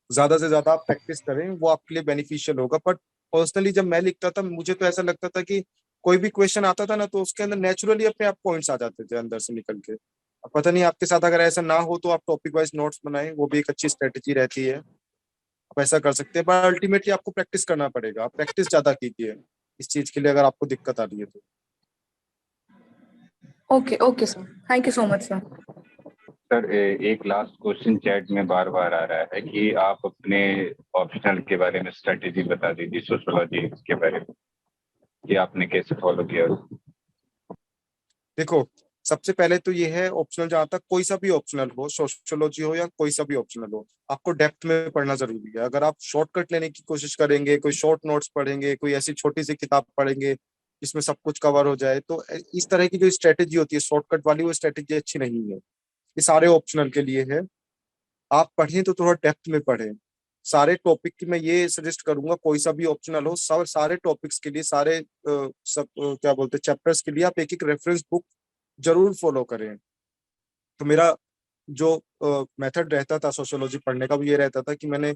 ज्यादा से ज्यादा आप प्रैक्टिस करें, वो आपके लिए बेनिफिशियल होगा। बट पर्सनली जब मैं लिखता था, मुझे तो ऐसा लगता था कि कोई भी क्वेश्चन आता था ना, तो उसके अंदर नेचुरली अपने आप पॉइंट्स आ जाते थे अंदर से निकल के। अब पता नहीं आपके साथ अगर ऐसा ना हो तो आप टॉपिक वाइज नोट्स बनाएं, वो भी एक अच्छी स्ट्रेटेजी रहती है। आप ऐसा कर सकते हैं, पर अल्टीमेटली आपको प्रैक्टिस करना पड़ेगा। आप प्रैक्टिस ज्यादा कीजिए इस चीज के लिए, अगर आपको दिक्कत आ रही है तो। Okay okay sir, thank you so much sir. Sir एक लास्ट क्वेश्चन चैट में बार बार आ रहा है कि आप अपने ऑप्शनल के बारे में स्ट्रेटेजी बता दीजिए, सोशोलॉजी के बारे में, कि आपने कैसे फॉलो किया। देखो, सबसे पहले तो ये है, ऑप्शनल जहां तक, कोई सा भी ऑप्शनल हो, सोशियोलॉजी हो या कोई सा भी ऑप्शनल हो, आपको डेप्थ में पढ़ना जरूरी है। अगर आप शॉर्टकट लेने की कोशिश करेंगे, कोई शॉर्ट नोट्स पढ़ेंगे, कोई ऐसी छोटी सी किताब पढ़ेंगे जिसमें सब कुछ कवर हो जाए, तो इस तरह की जो स्ट्रेटेजी होती है शॉर्टकट वाली, वो स्ट्रेटेजी अच्छी नहीं है। ये सारे ऑप्शनल के लिए है। आप पढ़ें तो थोड़ा डेप्थ में पढ़ें। सारे टॉपिक की मैं ये सजेस्ट करूंगा, कोई सा भी ऑप्शनल हो, सब सारे टॉपिक्स के लिए, सारे क्या बोलते हैं, चैप्टर्स के लिए आप एक एक रेफरेंस बुक जरूर फॉलो करें। तो मेरा जो मेथड रहता था सोशियोलॉजी पढ़ने का, वो ये रहता था कि मैंने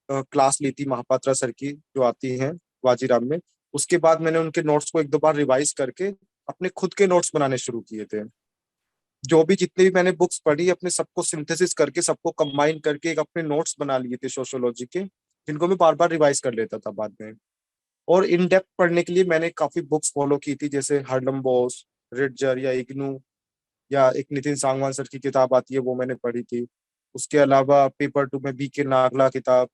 क्लास ली थी महापात्रा सर की, जो आती हैं वाजीराम में। उसके बाद मैंने उनके नोट्स को 1-2 बार रिवाइज करके अपने खुद के नोट्स बनाने शुरू किए थे। जो भी जितने भी मैंने बुक्स पढ़ी, अपने सबको सिंथेसिस करके, सबको कंबाइन करके एक अपने नोट्स बना लिए थे सोशियोलॉजी के, जिनको मैं बार बार रिवाइज कर लेता था बाद में। और इन डेप्थ पढ़ने के लिए मैंने काफी बुक्स फॉलो की थी, जैसे हर्लम बोस, रिटजर या इग्नू, या एक नितिन सांगवान सर की किताब आती है, वो मैंने पढ़ी थी। उसके अलावा पेपर 2 में बी के नागला किताब,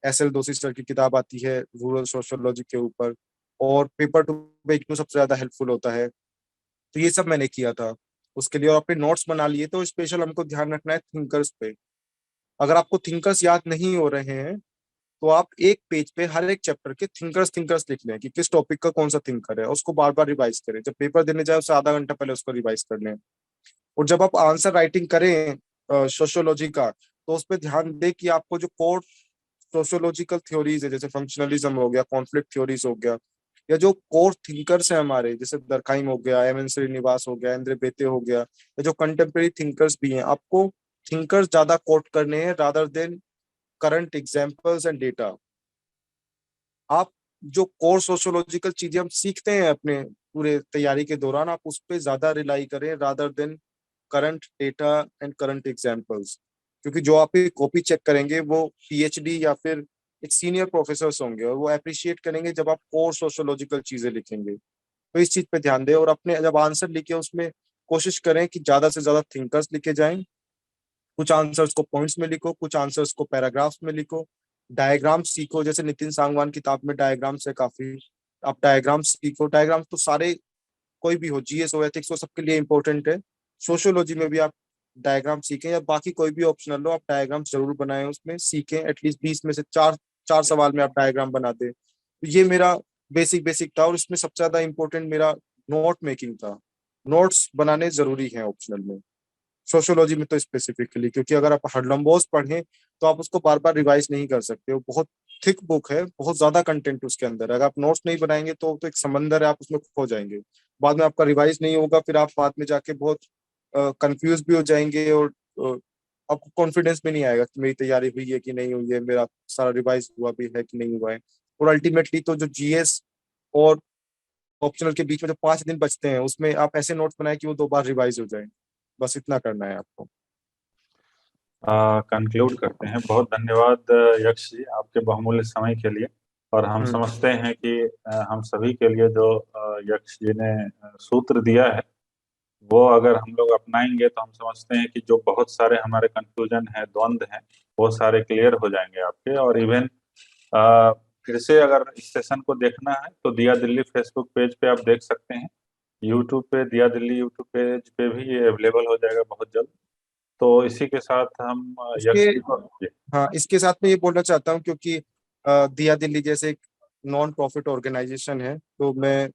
SL दोशी सर की किताब आती है रूरल सोशियोलॉजी के ऊपर, और पेपर 2 में इग्नू सबसे ज्यादा हेल्पफुल होता है। तो ये सब मैंने किया था उसके लिए, और अपने नोट्स बना लिए। तो स्पेशल हमको ध्यान रखना है थिंकर्स पे। अगर आपको थिंकर्स याद नहीं हो रहे हैं, तो आप एक पेज पे हर एक चैप्टर के थिंकर्स थिंकर्स लिख लें कि किस टॉपिक का कौन सा थिंकर है, उसको बार बार रिवाइज करें। जब पेपर देने जाए उससे आधा घंटा पहले उसको रिवाइज कर लें। और जब आप आंसर राइटिंग करें सोशियोलॉजी का, तो उस पर ध्यान दें कि आपको जो कोर सोशियोलॉजिकल थ्योरीज है, जैसे फंक्शनलिज्म हो गया, कॉन्फ्लिक्ट थ्योरीज हो गया, या जो कोर थिंकर्स हैं हमारे, जैसे दरखाइम हो गया, एम एन श्रीनिवास हो गया, इंद्र बेते हो गया, या जो कंटेम्प्रेरी थिंकर्स भी हैं, आपको थिंकर्स ज्यादा कोट करने हैं rather than current examples and data. आप जो कोर सोशियोलॉजिकल चीजें हम सीखते हैं अपने पूरे तैयारी के दौरान, आप उस पर ज्यादा रिलाई करें rather than current data and current examples. क्योंकि जो आप कॉपी चेक करेंगे वो PhD या फिर एक सीनियर प्रोफेसर होंगे, और वो अप्रिशिएट करेंगे जब आप कोर सोशियोलॉजिकल चीजें लिखेंगे। तो इस चीज पे ध्यान दें, और अपने जब आंसर लिखे उसमें कोशिश करें कि ज्यादा से ज्यादा थिंकर्स लिखे जाएं। कुछ आंसर्स को पॉइंट्स में लिखो, कुछ आंसर्स को पैराग्राफ्स में लिखो। डायग्राम्स सीखो, जैसे नितिन सांगवान किताब में डायग्राम्स है काफी, आप डायग्राम्स सीखो। डायग्राम्स तो सारे, कोई भी हो, GS हो, एथिक्स हो, सबके लिए इंपॉर्टेंट है। सोशियोलॉजी में भी आप डायग्राम सीखें, या बाकी कोई भी ऑप्शनल हो, आप डायग्राम्स जरूर बनाएं, उसमें सीखें। एटलीस्ट 20 में से चार चार सवाल में आप डायग्राम बना दें। तो ये मेरा बेसिक बेसिक था, और इसमें सबसे ज्यादा इंपॉर्टेंट मेरा नोट मेकिंग था। नोट्स बनाने जरूरी हैं ऑप्शनल में, सोशियोलॉजी में तो स्पेसिफिकली, क्योंकि अगर आप हडलम्बोस पढ़ें तो आप उसको बार बार रिवाइज नहीं कर सकते। वो बहुत थिक बुक है, बहुत ज्यादा कंटेंट उसके अंदर है। अगर आप नोट्स नहीं बनाएंगे तो एक समंदर है, आप उसमें खो जाएंगे। बाद में आपका रिवाइज नहीं होगा, फिर आप बाद में जाके बहुत कंफ्यूज भी हो जाएंगे, और आपको कॉन्फिडेंस भी नहीं आएगा कि मेरी तैयारी हुई है कि नहीं हुई है, मेरा सारा रिवाइज हुआ भी है कि नहीं हुआ है। और अल्टीमेटली तो जो GS और ऑप्शनल के बीच में जो 5 दिन बचते हैं, उसमें आप ऐसे नोट्स बनाए कि वो 2 बार रिवाइज हो जाए। बस इतना करना है आपको। कंक्लूड करते हैं। बहुत धन्यवाद यक्ष जी आपके बहुमूल्य समय के लिए। और हम समझते हैं कि हम सभी के लिए जो यक्ष जी ने सूत्र दिया है वो अगर हम लोग अपनाएंगे तो हम समझते हैं कि जो बहुत सारे हमारे कंफ्यूजन है, द्वंद्व हैं, वो सारे क्लियर हो जाएंगे आपके। और इवन फिर से अगर इस सेशन को देखना है तो दिया दिल्ली फेसबुक पेज पे आप देख सकते हैं, यूट्यूब पे दिया दिल्ली यूट्यूब पेज पे भी ये अवेलेबल हो जाएगा बहुत जल्द। तो इसी के साथ हम हाँ, इसके साथ में ये बोलना चाहता हूँ, क्योंकि दिया दिल्ली जैसे एक नॉन प्रॉफिट ऑर्गेनाइजेशन है, तो मैं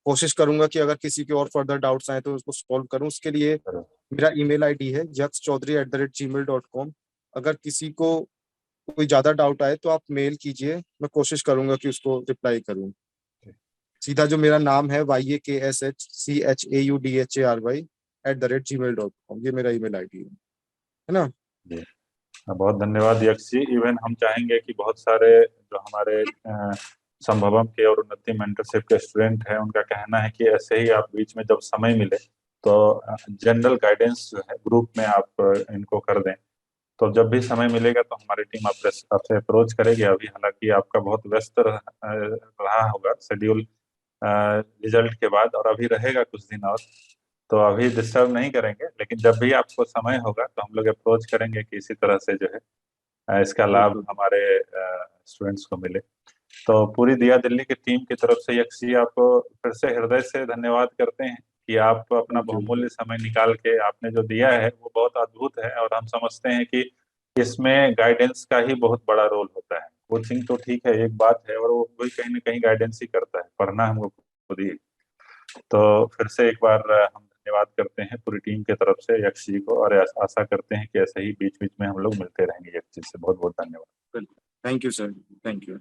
कोशिश करूंगा कि अगर किसी के और फर्दर डाउट्स आए तो उसको सॉल्व करूं। उसके लिए मेरा ईमेल आईडी है yakshchaudhary@gmail.com। अगर किसी को कोई ज्यादा डाउट आए तो आप मेल कीजिए, मैं कोशिश करूंगा कि उसको रिप्लाई करूं। सीधा जो मेरा नाम है yakshchaudhary@gmail.com, ये मेरा ईमेल आईडी है ना। बहुत धन्यवाद यक्ष जी। इवन हम चाहेंगे कि बहुत सारे जो हमारे संभवम के और उन्नति मेंटरशिप के स्टूडेंट हैं, उनका कहना है कि ऐसे ही आप बीच में जब समय मिले तो जनरल गाइडेंस जो है ग्रुप में आप इनको कर दें। तो जब भी समय मिलेगा तो हमारी टीम आपसे अप्रोच करेगी। अभी हालांकि आपका बहुत व्यस्त रहा होगा शेड्यूल रिजल्ट के बाद, और अभी रहेगा कुछ दिन और, तो अभी डिस्टर्ब नहीं करेंगे। लेकिन जब भी आपको समय होगा तो हम लोग अप्रोच करेंगे कि इसी तरह से जो है इसका लाभ हमारे स्टूडेंट्स को मिले। तो पूरी दिया दिल्ली की टीम की तरफ से यक्ष जी आपको फिर से हृदय से धन्यवाद करते हैं कि आप अपना बहुमूल्य समय निकाल के आपने जो दिया है वो बहुत अद्भुत है। और हम समझते हैं कि इसमें गाइडेंस का ही बहुत बड़ा रोल होता है। कोचिंग तो ठीक है, एक बात है, और वो भी कहीं ना कहीं गाइडेंस ही करता है, पढ़ना हमको खुद ही। तो फिर से एक बार हम धन्यवाद करते हैं पूरी टीम की तरफ से यक्ष जी को, और आशा करते हैं कि ऐसे ही बीच बीच में हम लोग मिलते रहेंगे यक्ष जी से। बहुत बहुत धन्यवाद। Thank you sir, thank you.